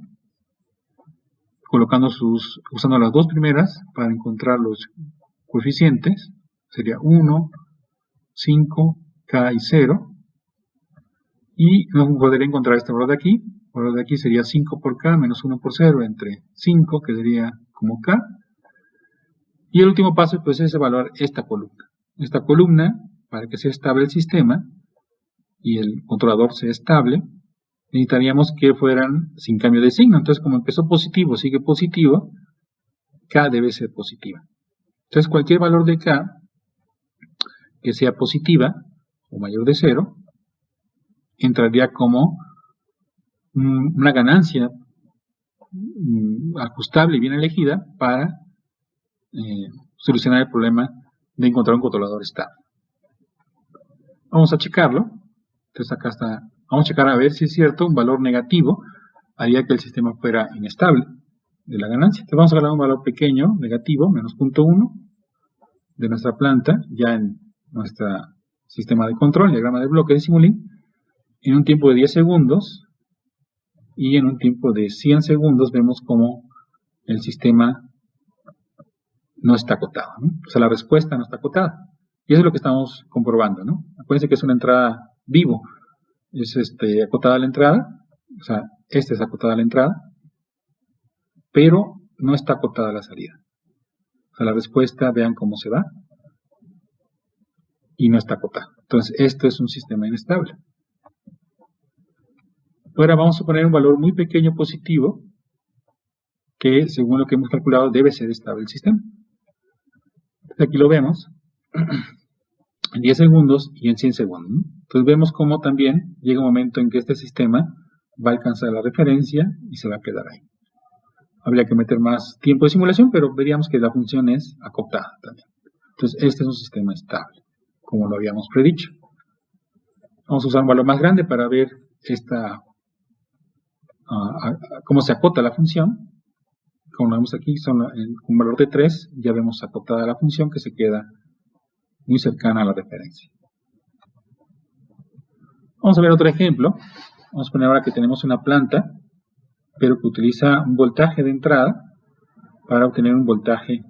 usando las dos primeras para encontrar los coeficientes, sería 1, 5, K y 0, y nos podría encontrar este valor de aquí. El valor de aquí sería 5 por K menos 1 por 0 entre 5, que sería como K. Y el último paso pues es evaluar esta columna. Esta columna, para que sea estable el sistema y el controlador sea estable, necesitaríamos que fueran sin cambio de signo. Entonces, como empezó positivo, sigue positivo, K debe ser positiva. Entonces, cualquier valor de K que sea positiva o mayor de 0, entraría como una ganancia ajustable y bien elegida para solucionar el problema de encontrar un controlador estable. Vamos a checarlo. Entonces acá está, vamos a checar a ver si es cierto, un valor negativo haría que el sistema fuera inestable de la ganancia. Entonces vamos a agarrar un valor pequeño, negativo, menos 0.1 de nuestra planta, ya en nuestro sistema de control, diagrama de bloque de Simulink, en un tiempo de 10 segundos y en un tiempo de 100 segundos vemos como el sistema no está acotado, ¿no? O sea, la respuesta no está acotada. Y eso es lo que estamos comprobando, ¿no? Acuérdense que es una entrada vivo. Es acotada la entrada, o sea, esta es acotada la entrada, pero no está acotada la salida. O sea, la respuesta, vean cómo se va, y no está acotada. Entonces, esto es un sistema inestable. Ahora vamos a poner un valor muy pequeño positivo, que según lo que hemos calculado debe ser estable el sistema. Entonces, aquí lo vemos en 10 segundos y en 100 segundos, ¿no? Entonces vemos cómo también llega un momento en que este sistema va a alcanzar la referencia y se va a quedar ahí. Habría que meter más tiempo de simulación, pero veríamos que la función es acotada también. Entonces este es un sistema estable, como lo habíamos predicho. Vamos a usar un valor más grande para ver cómo se acota la función. Como lo vemos aquí, son un valor de 3, ya vemos acotada la función que se queda muy cercana a la referencia. Vamos a ver otro ejemplo. Vamos a poner ahora que tenemos una planta, pero que utiliza un voltaje de entrada para obtener un voltaje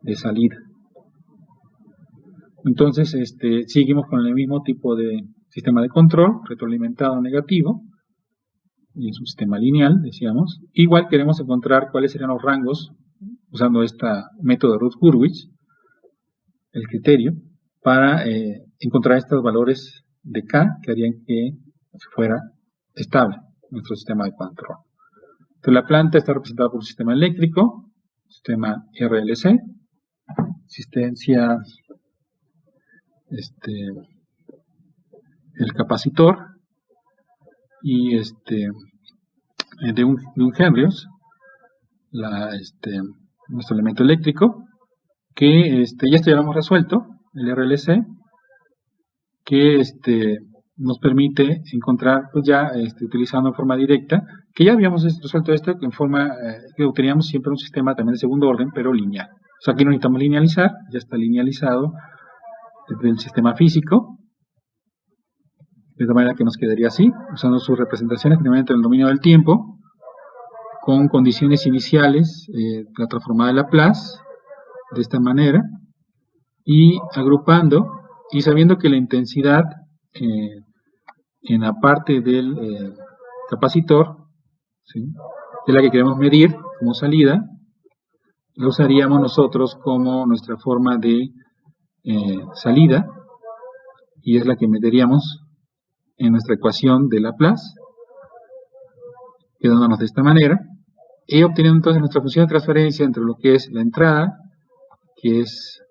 de salida. Entonces, seguimos con el mismo tipo de sistema de control, retroalimentado negativo, y es un sistema lineal, decíamos. Igual queremos encontrar cuáles serían los rangos, usando este método de Routh-Hurwitz, el criterio, para encontrar estos valores de K que harían que fuera estable nuestro sistema de control. Entonces la planta está representada por un sistema eléctrico, sistema RLC, existencia el capacitor y de un Henrios, nuestro elemento eléctrico, que ya esto ya lo hemos resuelto, el RLC, que nos permite encontrar, pues ya utilizando en forma directa, que ya habíamos resuelto esto en forma que obteníamos siempre un sistema también de segundo orden, pero lineal. O sea, aquí no necesitamos linealizar, ya está linealizado desde el sistema físico, de manera que nos quedaría así, usando sus representaciones primeramente en el dominio del tiempo, con condiciones iniciales, la transformada de Laplace, de esta manera, y agrupando, y sabiendo que la intensidad en la parte del capacitor, ¿sí?, es la que queremos medir como salida, la usaríamos nosotros como nuestra forma de salida, y es la que meteríamos en nuestra ecuación de Laplace, quedándonos de esta manera, y obteniendo entonces nuestra función de transferencia entre lo que es la entrada, que es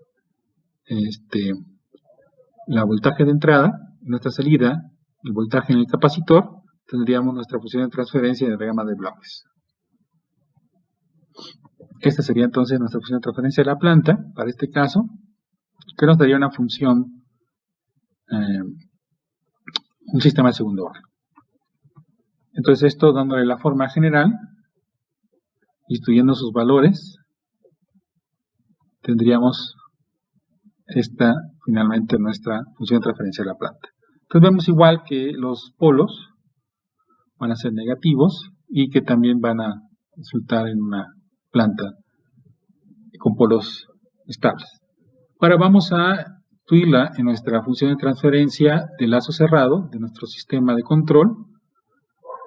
la voltaje de entrada, nuestra salida, el voltaje en el capacitor, tendríamos nuestra función de transferencia en el diagrama de bloques. Esta sería entonces nuestra función de transferencia de la planta, para este caso, que nos daría una función, un sistema de segundo orden. Entonces esto dándole la forma general, instruyendo sus valores, tendríamos esta finalmente nuestra función de transferencia de la planta. Entonces vemos igual que los polos van a ser negativos y que también van a resultar en una planta con polos estables. Ahora vamos a incluirla en nuestra función de transferencia de lazo cerrado de nuestro sistema de control,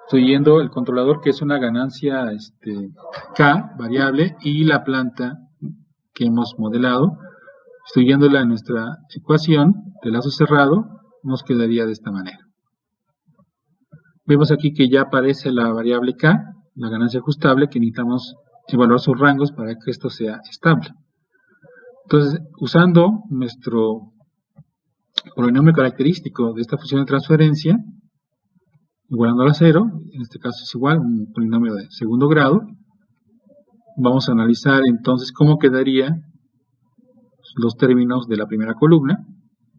incluyendo el controlador, que es una ganancia K variable, y la planta que hemos modelado. Incluyéndola en nuestra ecuación de lazo cerrado, nos quedaría de esta manera. Vemos aquí que ya aparece la variable K, la ganancia ajustable, que necesitamos evaluar sus rangos para que esto sea estable. Entonces, usando nuestro polinomio característico de esta función de transferencia, igualándola a 0, en este caso es igual, un polinomio de segundo grado, vamos a analizar entonces cómo quedaría los términos de la primera columna.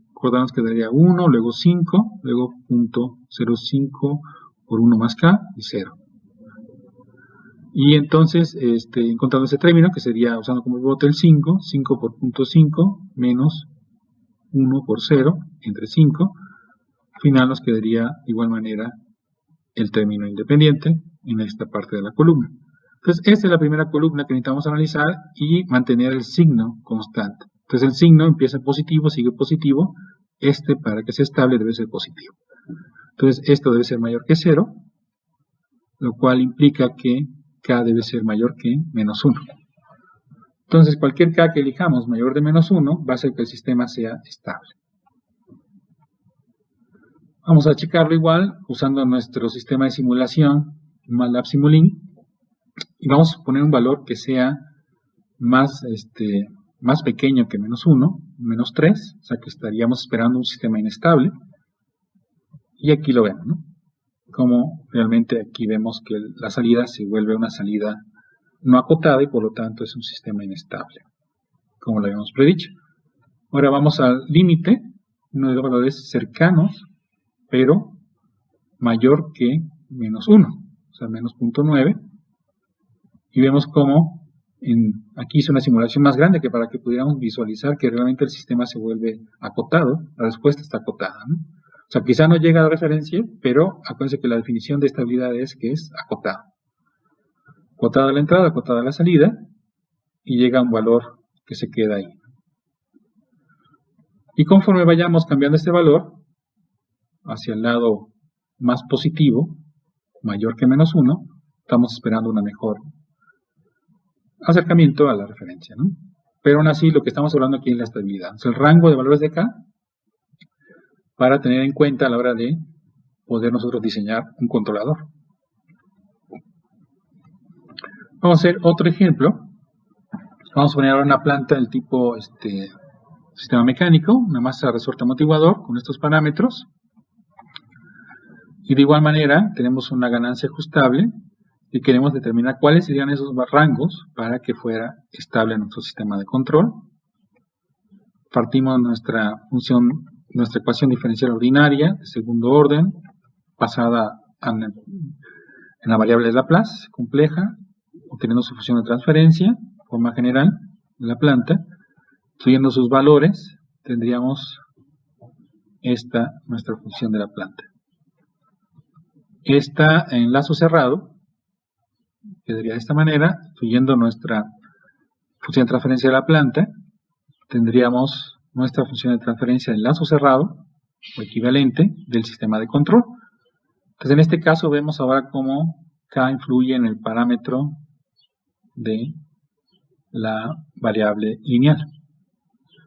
Recordamos que daría 1, luego 5, luego 0.05 por 1 más K y 0. Y entonces, encontrando ese término, que sería usando como pivote el 5, 5 por 0.5 menos 1 por 0 entre 5, al final nos quedaría de igual manera el término independiente en esta parte de la columna. Entonces, esta es la primera columna que necesitamos analizar y mantener el signo constante. Entonces el signo empieza positivo, sigue positivo. Para que sea estable debe ser positivo. Entonces esto debe ser mayor que 0, lo cual implica que k debe ser mayor que menos 1. Entonces cualquier k que elijamos mayor de menos 1 va a hacer que el sistema sea estable. Vamos a checarlo igual usando nuestro sistema de simulación MATLAB Simulink y vamos a poner un valor que sea más pequeño que menos 1, menos 3, o sea que estaríamos esperando un sistema inestable. Y aquí lo vemos, ¿no? Como realmente aquí vemos que la salida se vuelve una salida no acotada y por lo tanto es un sistema inestable, como lo habíamos predicho. Ahora vamos al límite, uno de los valores cercanos, pero mayor que menos 1, o sea menos 0.9, y vemos cómo aquí hice una simulación más grande que para que pudiéramos visualizar que realmente el sistema se vuelve acotado, la respuesta está acotada, ¿no? O sea, quizá no llega a la referencia, pero acuérdense que la definición de estabilidad es que es acotado. Acotada la entrada, acotada la salida, y llega a un valor que se queda ahí. Y conforme vayamos cambiando este valor hacia el lado más positivo, mayor que menos 1, estamos esperando una mejor acercamiento a la referencia, ¿no? Pero aún así lo que estamos hablando aquí es la estabilidad. Es el rango de valores de K para tener en cuenta a la hora de poder nosotros diseñar un controlador. Vamos a hacer otro ejemplo. Vamos a poner ahora una planta del tipo sistema mecánico, una masa resorte amortiguador con estos parámetros. Y de igual manera tenemos una ganancia ajustable y queremos determinar cuáles serían esos rangos para que fuera estable nuestro sistema de control. Partimos nuestra ecuación diferencial ordinaria de segundo orden, basada en la variable de Laplace, compleja, obteniendo su función de transferencia, forma general de la planta, subiendo sus valores, tendríamos nuestra función de la planta. Esta en lazo cerrado quedaría de esta manera, siguiendo nuestra función de transferencia de la planta, tendríamos nuestra función de transferencia del lazo cerrado, o equivalente, del sistema de control. Entonces en este caso vemos ahora cómo K influye en el parámetro de la variable lineal.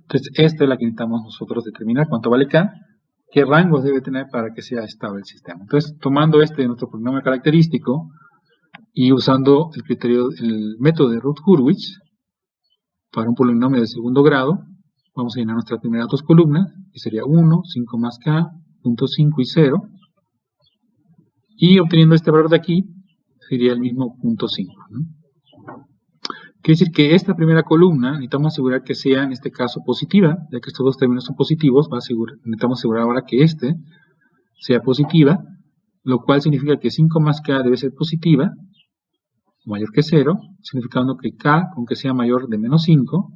Entonces esta es la que necesitamos nosotros determinar, cuánto vale K, qué rangos debe tener para que sea estable el sistema. Entonces tomando nuestro polinomio característico, y usando el método de Routh-Hurwitz para un polinomio de segundo grado, vamos a llenar nuestras primeras dos columnas, que sería 1, 5 más k, punto 5 y 0. Y obteniendo este valor de aquí, sería el mismo punto 5, ¿no? Quiere decir que esta primera columna necesitamos asegurar que sea, en este caso, positiva, ya que estos dos términos son positivos, necesitamos asegurar ahora que sea positiva, lo cual significa que 5 más k debe ser positiva, mayor que 0, significando que k, aunque sea mayor de menos 5,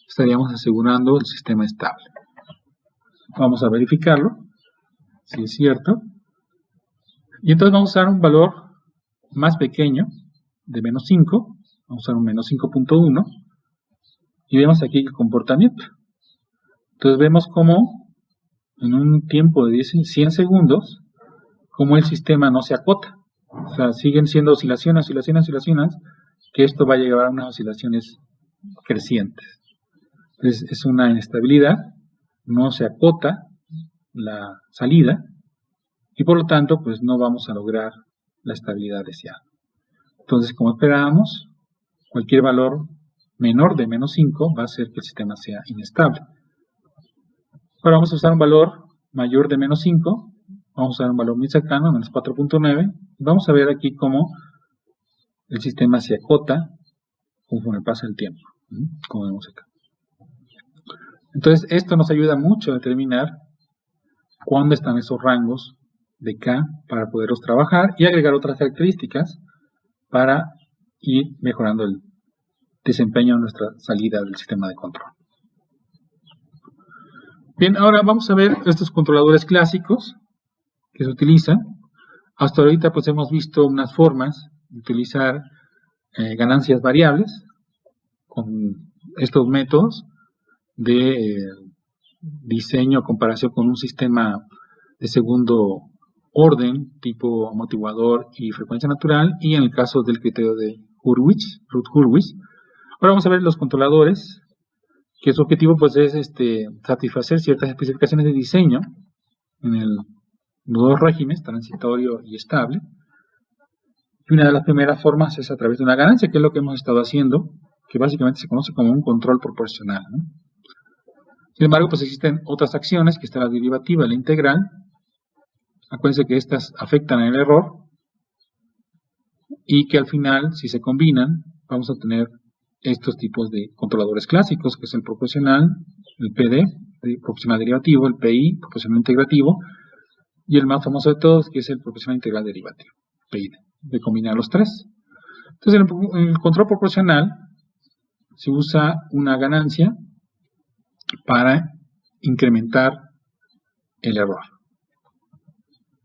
estaríamos asegurando el sistema estable. Vamos a verificarlo, si es cierto. Y entonces vamos a usar un valor más pequeño, de menos 5, vamos a usar un menos 5.1, y vemos aquí el comportamiento. Entonces vemos cómo en un tiempo de 100 segundos, cómo el sistema no se acota. O sea, siguen siendo oscilaciones, que esto va a llevar a unas oscilaciones crecientes. Entonces es una inestabilidad, no se acota la salida, y por lo tanto, pues no vamos a lograr la estabilidad deseada. Entonces, como esperábamos, cualquier valor menor de menos 5 va a hacer que el sistema sea inestable. Ahora vamos a usar un valor mayor de menos 5, vamos a usar un valor muy cercano, menos 4.9, y vamos a ver aquí cómo el sistema se acota conforme pasa el tiempo, como vemos acá. Entonces, esto nos ayuda mucho a determinar cuándo están esos rangos de K para poderlos trabajar y agregar otras características para ir mejorando el desempeño de nuestra salida del sistema de control. Bien, ahora vamos a ver estos controladores clásicos que se utilizan. Hasta ahorita pues hemos visto unas formas de utilizar ganancias variables con estos métodos de diseño, comparación con un sistema de segundo orden, tipo amortiguador y frecuencia natural, y en el caso del criterio de Routh-Hurwitz. Ahora vamos a ver los controladores, que su objetivo pues es satisfacer ciertas especificaciones de diseño en los dos regímenes, transitorio y estable. Y una de las primeras formas es a través de una ganancia, que es lo que hemos estado haciendo, que básicamente se conoce como un control proporcional, ¿no? Sin embargo, pues existen otras acciones, que está la derivativa y la integral. Acuérdense que estas afectan el error y que al final, si se combinan, vamos a tener estos tipos de controladores clásicos, que es el proporcional, el PD, proporcional derivativo, el PI, proporcional integrativo, y el más famoso de todos, que es el proporcional integral derivativo, PID, de combinar los tres. Entonces, en el control proporcional se usa una ganancia para incrementar el error.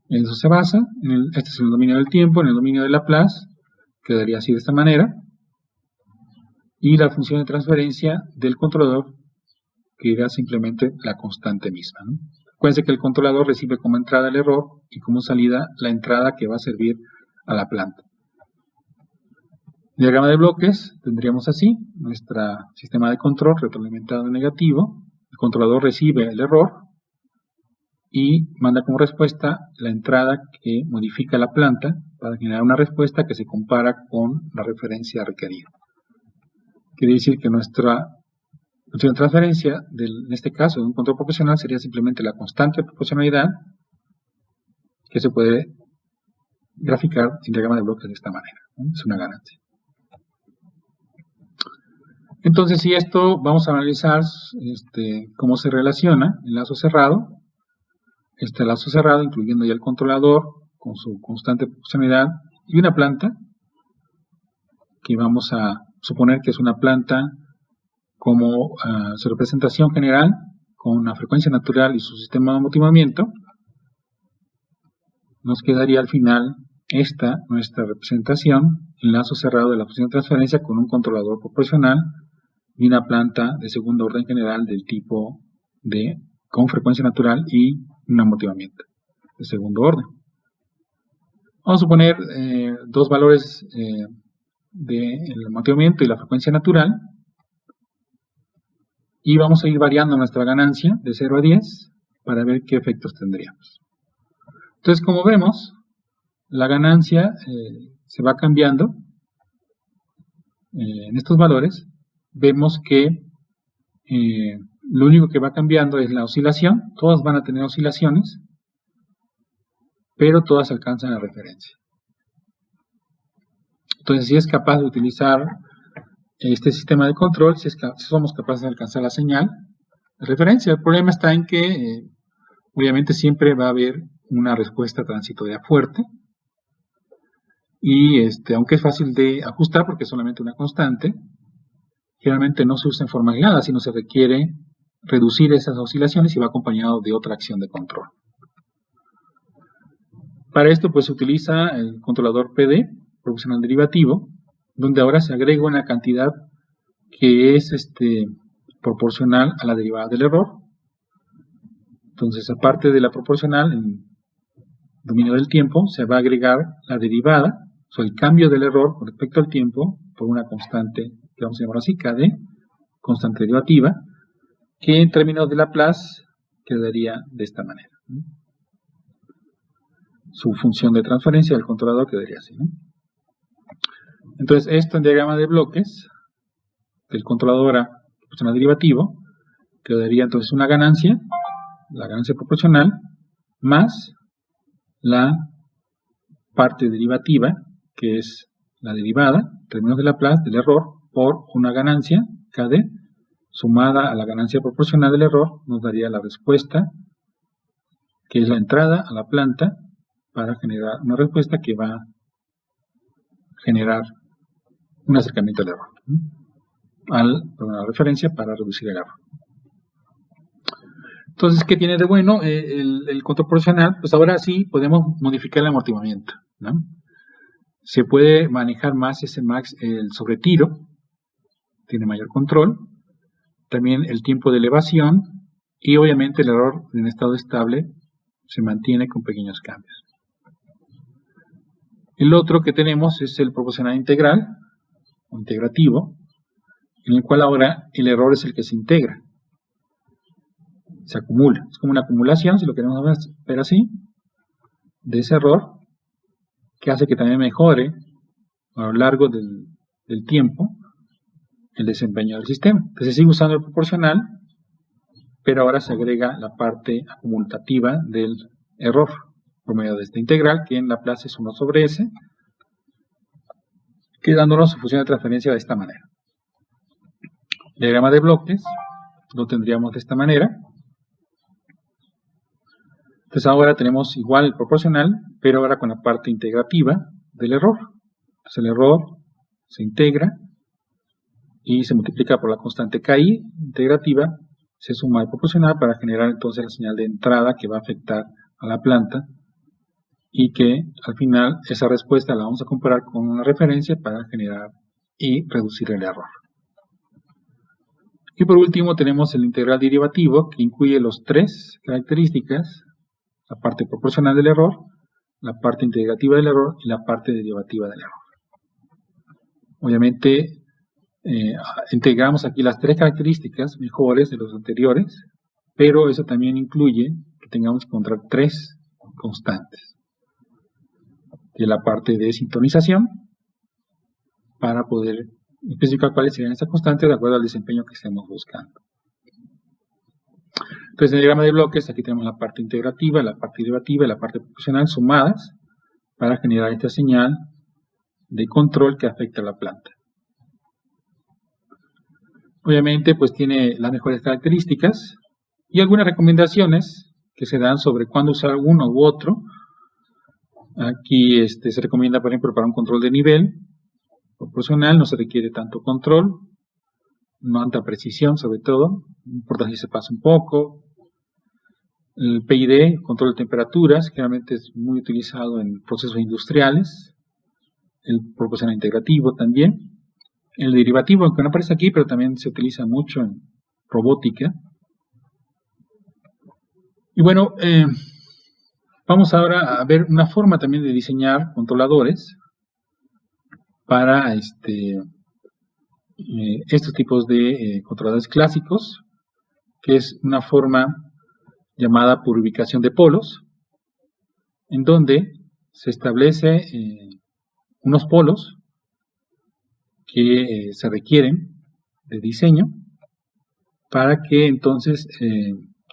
En eso se basa, este es el dominio del tiempo, en el dominio de Laplace, quedaría así de esta manera, y la función de transferencia del controlador, que era simplemente la constante misma, ¿no? Acuérdense que el controlador recibe como entrada el error y como salida la entrada que va a servir a la planta. Diagrama de bloques, tendríamos así, nuestro sistema de control retroalimentado negativo. El controlador recibe el error y manda como respuesta la entrada que modifica la planta para generar una respuesta que se compara con la referencia requerida. Quiere decir que nuestra función de transferencia, en este caso de un control proporcional, sería simplemente la constante de proporcionalidad, que se puede graficar en diagrama de bloques de esta manera, ¿no? Es una ganancia. Entonces, si esto vamos a analizar cómo se relaciona el lazo cerrado. Este lazo cerrado, incluyendo ya el controlador con su constante de proporcionalidad y una planta, que vamos a suponer que es una planta como su representación general, con una frecuencia natural y su sistema de amortiguamiento. Nos quedaría al final nuestra representación, el lazo cerrado de la función de transferencia con un controlador proporcional y una planta de segundo orden general del tipo con frecuencia natural y un amortiguamiento de segundo orden. Vamos a poner dos valores del amortiguamiento y la frecuencia natural y vamos a ir variando nuestra ganancia de 0 a 10 para ver qué efectos tendríamos. Entonces, como vemos, la ganancia se va cambiando en estos valores. Vemos que lo único que va cambiando es la oscilación. Todas van a tener oscilaciones, pero todas alcanzan la referencia. Entonces, si es capaz de utilizar este sistema de control, si somos capaces de alcanzar la señal de referencia. El problema está en que, obviamente, siempre va a haber una respuesta transitoria fuerte. Y aunque es fácil de ajustar porque es solamente una constante, generalmente no se usa en forma aislada, sino se requiere reducir esas oscilaciones y va acompañado de otra acción de control. Para esto pues se utiliza el controlador PD, proporcional derivativo, donde ahora se agrega una cantidad que es proporcional a la derivada del error. Entonces, aparte de la proporcional, en dominio del tiempo, se va a agregar la derivada, o sea, el cambio del error con respecto al tiempo, por una constante, que vamos a llamar así, KD, constante derivativa, que en términos de Laplace quedaría de esta manera, ¿no? Su función de transferencia del controlador quedaría así, ¿no? Entonces, esto en diagrama de bloques del controlador a proporcional derivativo quedaría entonces una ganancia, la ganancia proporcional, más la parte derivativa, que es la derivada, en términos de Laplace, del error, por una ganancia, KD, sumada a la ganancia proporcional del error, nos daría la respuesta, que es la entrada a la planta, para generar una respuesta que va a generar un acercamiento al error, ¿no? A la referencia para reducir el error. Entonces, ¿qué tiene de bueno el control proporcional? Pues ahora sí podemos modificar el amortiguamiento, ¿no? Se puede manejar más el sobretiro, tiene mayor control, también el tiempo de elevación y obviamente el error en estado estable se mantiene con pequeños cambios. El otro que tenemos es el proporcional integral o integrativo, en el cual ahora el error es el que se integra, se acumula, es como una acumulación, si lo queremos ver así, de ese error, que hace que también mejore a lo largo del tiempo el desempeño del sistema. Entonces se sigue usando el proporcional, pero ahora se agrega la parte acumulativa del error por medio de esta integral, que en Laplace es 1 sobre s, quedándonos su función de transferencia de esta manera. El diagrama de bloques lo tendríamos de esta manera. Entonces ahora tenemos igual el proporcional, pero ahora con la parte integrativa del error. Entonces el error se integra y se multiplica por la constante KI integrativa, se suma al proporcional para generar entonces la señal de entrada que va a afectar a la planta y que al final esa respuesta la vamos a comparar con una referencia para generar y reducir el error. Y por último tenemos el integral derivativo que incluye las tres características: la parte proporcional del error, la parte integrativa del error y la parte derivativa del error. Obviamente integramos aquí las tres características mejores de los anteriores, pero eso también incluye que tengamos que encontrar tres constantes. Y la parte de sintonización para poder especificar cuáles serían esas constantes de acuerdo al desempeño que estemos buscando. Entonces, en el diagrama de bloques, aquí tenemos la parte integrativa, la parte derivativa y la parte proporcional sumadas para generar esta señal de control que afecta a la planta. Obviamente, pues tiene las mejores características y algunas recomendaciones que se dan sobre cuándo usar uno u otro. Aquí se recomienda, por ejemplo, para un control de nivel proporcional no se requiere tanto control, no tanta precisión sobre todo, no importa si se pasa un poco. El PID, control de temperaturas, generalmente es muy utilizado en procesos industriales. El proporcional integrativo también. El derivativo, aunque no aparece aquí, pero también se utiliza mucho en robótica. Y bueno, vamos ahora a ver una forma también de diseñar controladores para estos tipos de controladores clásicos, que es una forma llamada por ubicación de polos, en donde se establece unos polos que se requieren de diseño para que entonces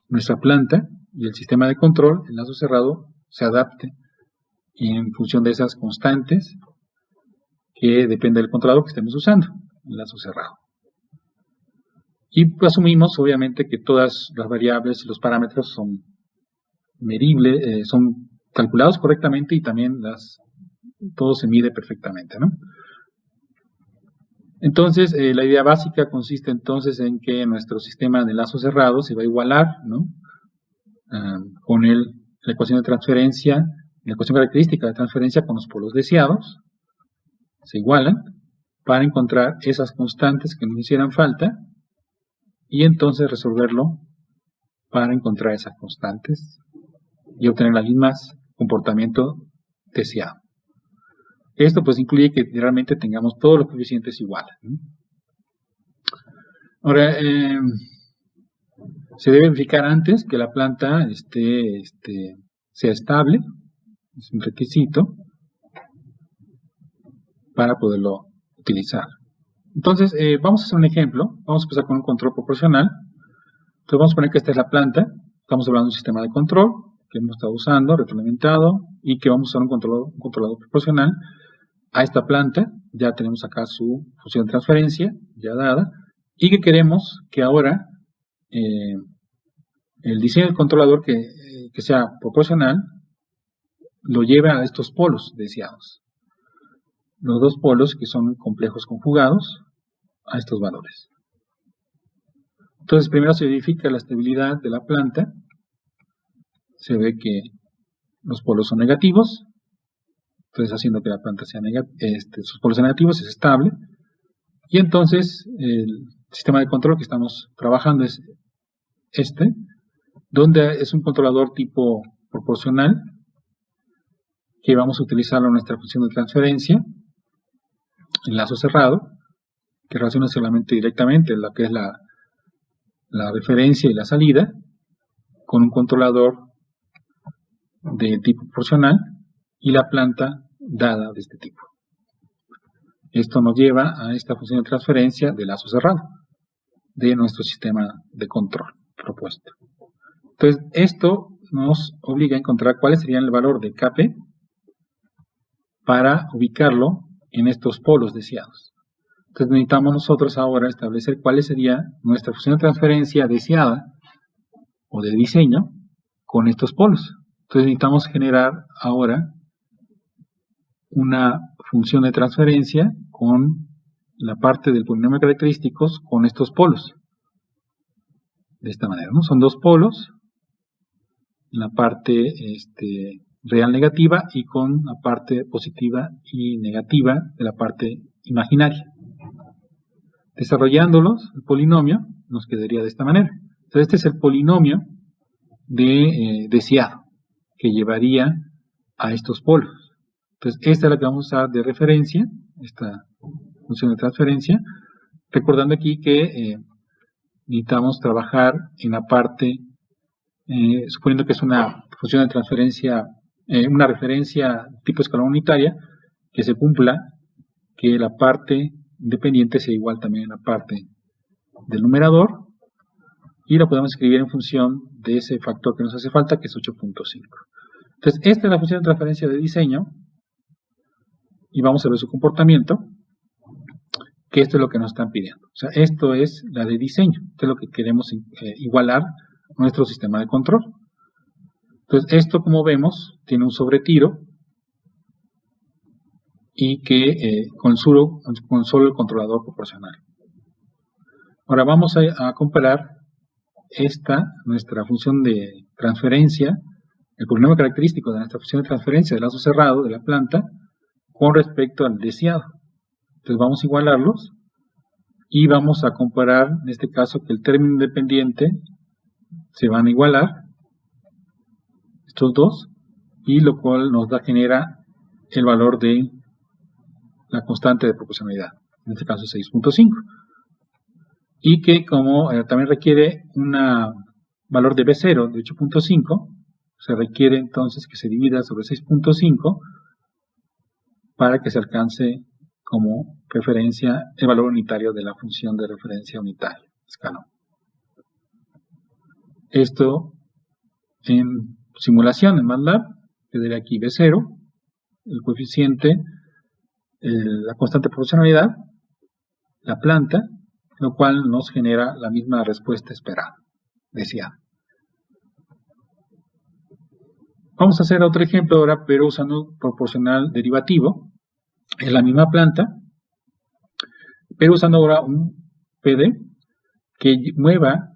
nuestra planta y el sistema de control, el lazo cerrado, se adapte en función de esas constantes que depende del controlador que estemos usando, el lazo cerrado. Y asumimos obviamente que todas las variables y los parámetros son medibles, son calculados correctamente y también todo se mide perfectamente, ¿no? Entonces, la idea básica consiste entonces en que nuestro sistema de lazo cerrado se va a igualar, ¿no? Con la ecuación de transferencia, la ecuación característica de transferencia con los polos deseados, se igualan para encontrar esas constantes que nos hicieran falta y entonces resolverlo para encontrar esas constantes y obtener las mismas comportamiento deseado. Esto pues incluye que realmente tengamos todos los coeficientes iguales, ¿no? Ahora, se debe verificar antes que la planta sea estable, es un requisito para poderlo utilizar. Entonces, vamos a hacer un ejemplo. Vamos a empezar con un control proporcional. Entonces vamos a poner que esta es la planta. Estamos hablando de un sistema de control que hemos estado usando, retroalimentado, y que vamos a usar un controlador proporcional a esta planta. Ya tenemos acá su función de transferencia ya dada, y que queremos que ahora el diseño del controlador que sea proporcional lo lleve a estos polos deseados. Los dos polos que son complejos conjugados a estos valores. Entonces primero se verifica la estabilidad de la planta. Se ve que los polos son negativos. Entonces haciendo que la planta sea sus polos sean negativos es estable. Y entonces sistema de control que estamos trabajando es este, donde es un controlador tipo proporcional, que vamos a utilizarlo en nuestra función de transferencia, enlazo cerrado, que relaciona solamente directamente lo que es la referencia y la salida, con un controlador de tipo proporcional y la planta dada de este tipo. Esto nos lleva a esta función de transferencia de lazo cerrado de nuestro sistema de control propuesto. Entonces, esto nos obliga a encontrar cuál sería el valor de Kp para ubicarlo en estos polos deseados. Entonces, necesitamos nosotros ahora establecer cuál sería nuestra función de transferencia deseada o de diseño con estos polos. Entonces, necesitamos generar ahora una función de transferencia con la parte del polinomio de característicos con estos polos. De esta manera, ¿no? Son dos polos, la parte real negativa y con la parte positiva y negativa de la parte imaginaria. Desarrollándolos, el polinomio nos quedaría de esta manera. Entonces, este es el polinomio deseado que llevaría a estos polos. Entonces, esta es la que vamos a usar de referencia, esta función de transferencia, recordando aquí que necesitamos trabajar en la parte, suponiendo que es una función de transferencia, una referencia tipo escalón unitaria, que se cumpla que la parte independiente sea igual también a la parte del numerador, y la podemos escribir en función de ese factor que nos hace falta, que es 8.5. Entonces, esta es la función de transferencia de diseño, y vamos a ver su comportamiento, que esto es lo que nos están pidiendo. O sea, esto es la de diseño, esto es lo que queremos igualar a nuestro sistema de control. Entonces, esto, como vemos, tiene un sobretiro, y que con solo el controlador proporcional. Ahora vamos a comparar nuestra función de transferencia, el polinomio característico de nuestra función de transferencia del lazo cerrado de la planta, con respecto al deseado. Entonces vamos a igualarlos y vamos a comparar, en este caso, que el término independiente se van a igualar, estos dos, y lo cual nos genera el valor de la constante de proporcionalidad, en este caso 6.5. Y que como también requiere un valor de B0 de 8.5, se requiere entonces que se divida sobre 6.5 para que se alcance como referencia el valor unitario de la función de referencia unitaria, escalón. Esto en simulación en MATLAB quedaría aquí B0, el coeficiente, la constante de proporcionalidad, la planta, lo cual nos genera la misma respuesta esperada, deseada. Vamos a hacer otro ejemplo ahora, pero usando proporcional derivativo. Es la misma planta, pero usando ahora un PD que mueva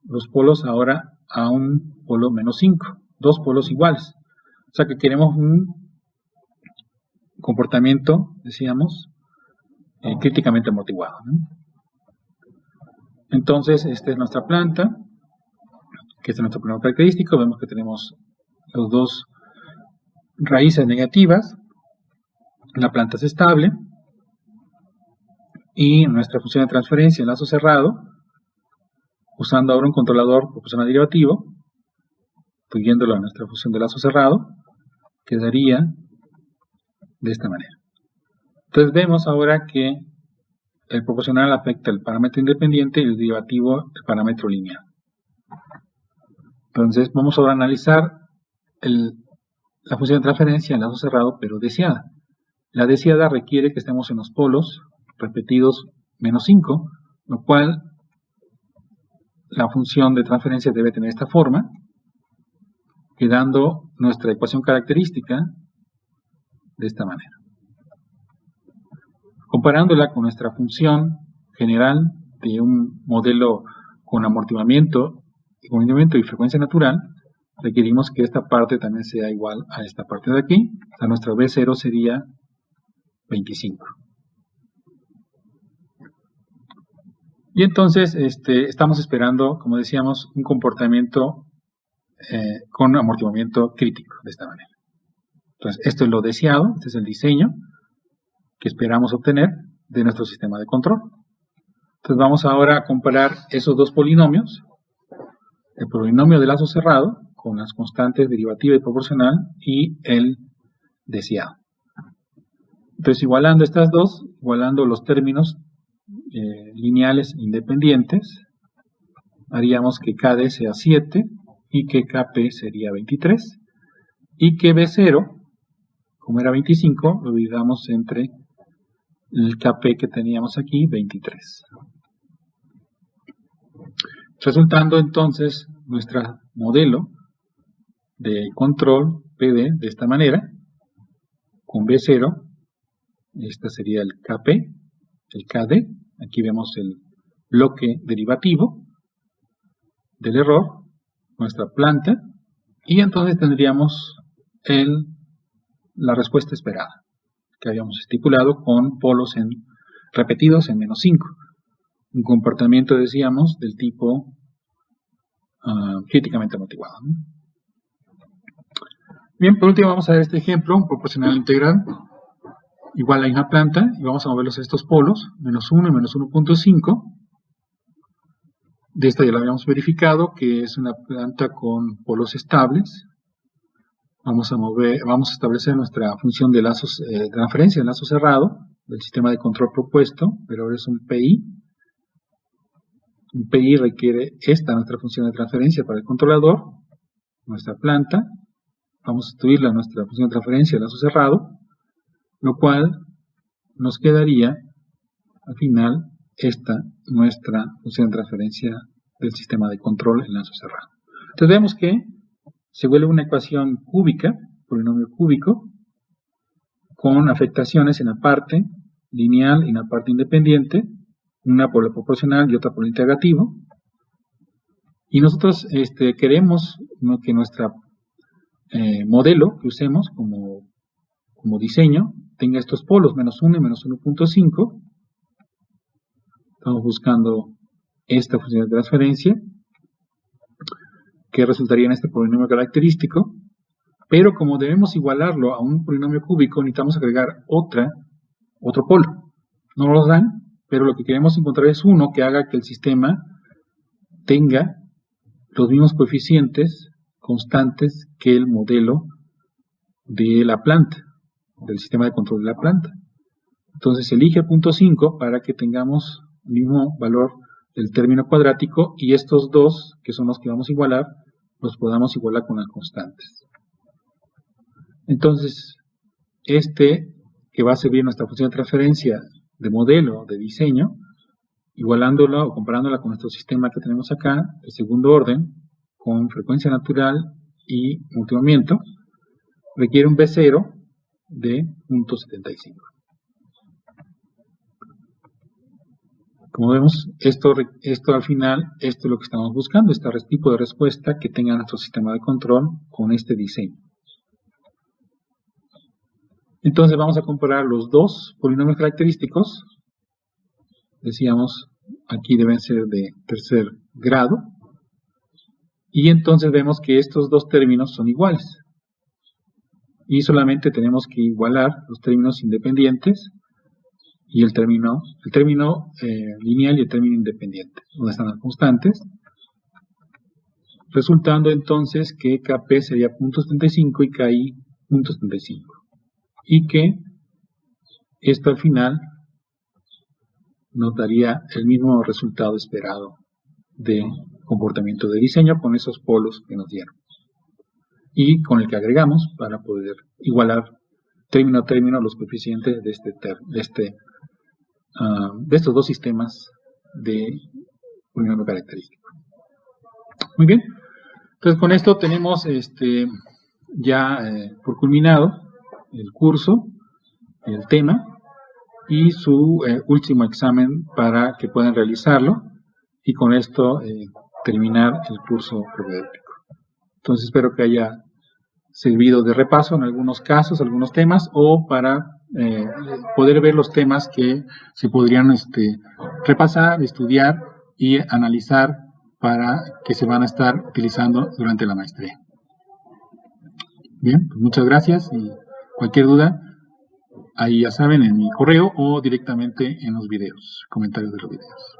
los polos ahora a un polo menos 5, dos polos iguales. O sea que queremos un comportamiento, decíamos, críticamente amortiguado, ¿no? Entonces, esta es nuestra planta, que este es nuestro polinomio característico. Vemos que tenemos los dos raíces negativas, la planta es estable, y nuestra función de transferencia en lazo cerrado, usando ahora un controlador proporcional derivativo, incluyéndolo a nuestra función de lazo cerrado, quedaría de esta manera. Entonces vemos ahora que el proporcional afecta el parámetro independiente y el derivativo el parámetro lineal. Entonces vamos ahora a analizar la función de transferencia en lazo cerrado, pero deseada. La deseada requiere que estemos en los polos repetidos menos 5, lo cual la función de transferencia debe tener esta forma, quedando nuestra ecuación característica de esta manera. Comparándola con nuestra función general de un modelo con amortiguamiento y frecuencia natural, requerimos que esta parte también sea igual a esta parte de aquí. O sea, nuestra B0 sería 25. Y entonces estamos esperando, como decíamos, un comportamiento con amortiguamiento crítico, de esta manera. Entonces, esto es lo deseado, este es el diseño que esperamos obtener de nuestro sistema de control. Entonces vamos ahora a comparar esos dos polinomios, el polinomio de lazo cerrado con las constantes derivativa y proporcional y el deseado. Entonces igualando estas dos, igualando los términos lineales independientes, haríamos que KD sea 7 y que KP sería 23 y que B0, como era 25, lo dividamos entre el KP que teníamos aquí, 23. Resultando entonces nuestro modelo de control PD de esta manera, con B0, este sería el KP, el KD, aquí vemos el bloque derivativo del error, nuestra planta, y entonces tendríamos la respuesta esperada, que habíamos estipulado con polos repetidos en menos 5. Un comportamiento, decíamos, del tipo críticamente amortiguado, ¿no? Bien, por último vamos a ver este ejemplo, un proporcional integral igual a una planta, y vamos a moverlos a estos polos, menos 1 y menos 1.5. De esta ya lo habíamos verificado, que es una planta con polos estables. Vamos a establecer nuestra función de lazos de transferencia en lazo cerrado del sistema de control propuesto, pero ahora es un PI. Un PI requiere nuestra función de transferencia para el controlador, nuestra planta. Vamos a sustituirla a nuestra función de transferencia en lazo cerrado, lo cual nos quedaría al final nuestra función de transferencia del sistema de control en lazo cerrado. Entonces vemos que se vuelve una ecuación cúbica, polinomio cúbico, con afectaciones en la parte lineal y en la parte independiente, una por el proporcional y otra por el integrativo. Y nosotros queremos que nuestro modelo que usemos como diseño tenga estos polos, menos 1 y menos 1.5. Estamos buscando esta función de transferencia, que resultaría en este polinomio característico, pero como debemos igualarlo a un polinomio cúbico, necesitamos agregar otro polo. No nos dan, pero lo que queremos encontrar es uno que haga que el sistema tenga los mismos coeficientes constantes que el modelo de la planta, del sistema de control de la planta. Entonces elige 0.5 para que tengamos el mismo valor del término cuadrático y estos dos, que son los que vamos a igualar, los podamos igualar con las constantes. Entonces, que va a servir nuestra función de transferencia de modelo, de diseño, igualándola o comparándola con nuestro sistema que tenemos acá, de segundo orden, con frecuencia natural y multimovimiento, requiere un B0 de 0.75. Como vemos, esto al final, esto es lo que estamos buscando, este tipo de respuesta que tenga nuestro sistema de control con este diseño. Entonces vamos a comparar los dos polinomios característicos. Decíamos, aquí deben ser de tercer grado. Y entonces vemos que estos dos términos son iguales. Y solamente tenemos que igualar los términos independientes y el término lineal y el término independiente, donde están las constantes, resultando entonces que KP sería 0.75 y KI 0.75, y que esto al final nos daría el mismo resultado esperado de comportamiento de diseño con esos polos que nos dieron, y con el que agregamos para poder igualar término a término los coeficientes de estos dos sistemas de polinomio característico. Muy bien, entonces con esto tenemos ya por culminado el curso, el tema y su último examen para que puedan realizarlo, y con esto terminar el curso propedéutico. Entonces espero que haya servido de repaso en algunos casos, algunos temas, o para poder ver los temas que se podrían repasar, estudiar y analizar para que se van a estar utilizando durante la maestría. Bien, pues muchas gracias y cualquier duda, ahí ya saben, en mi correo o directamente en los videos, comentarios de los videos.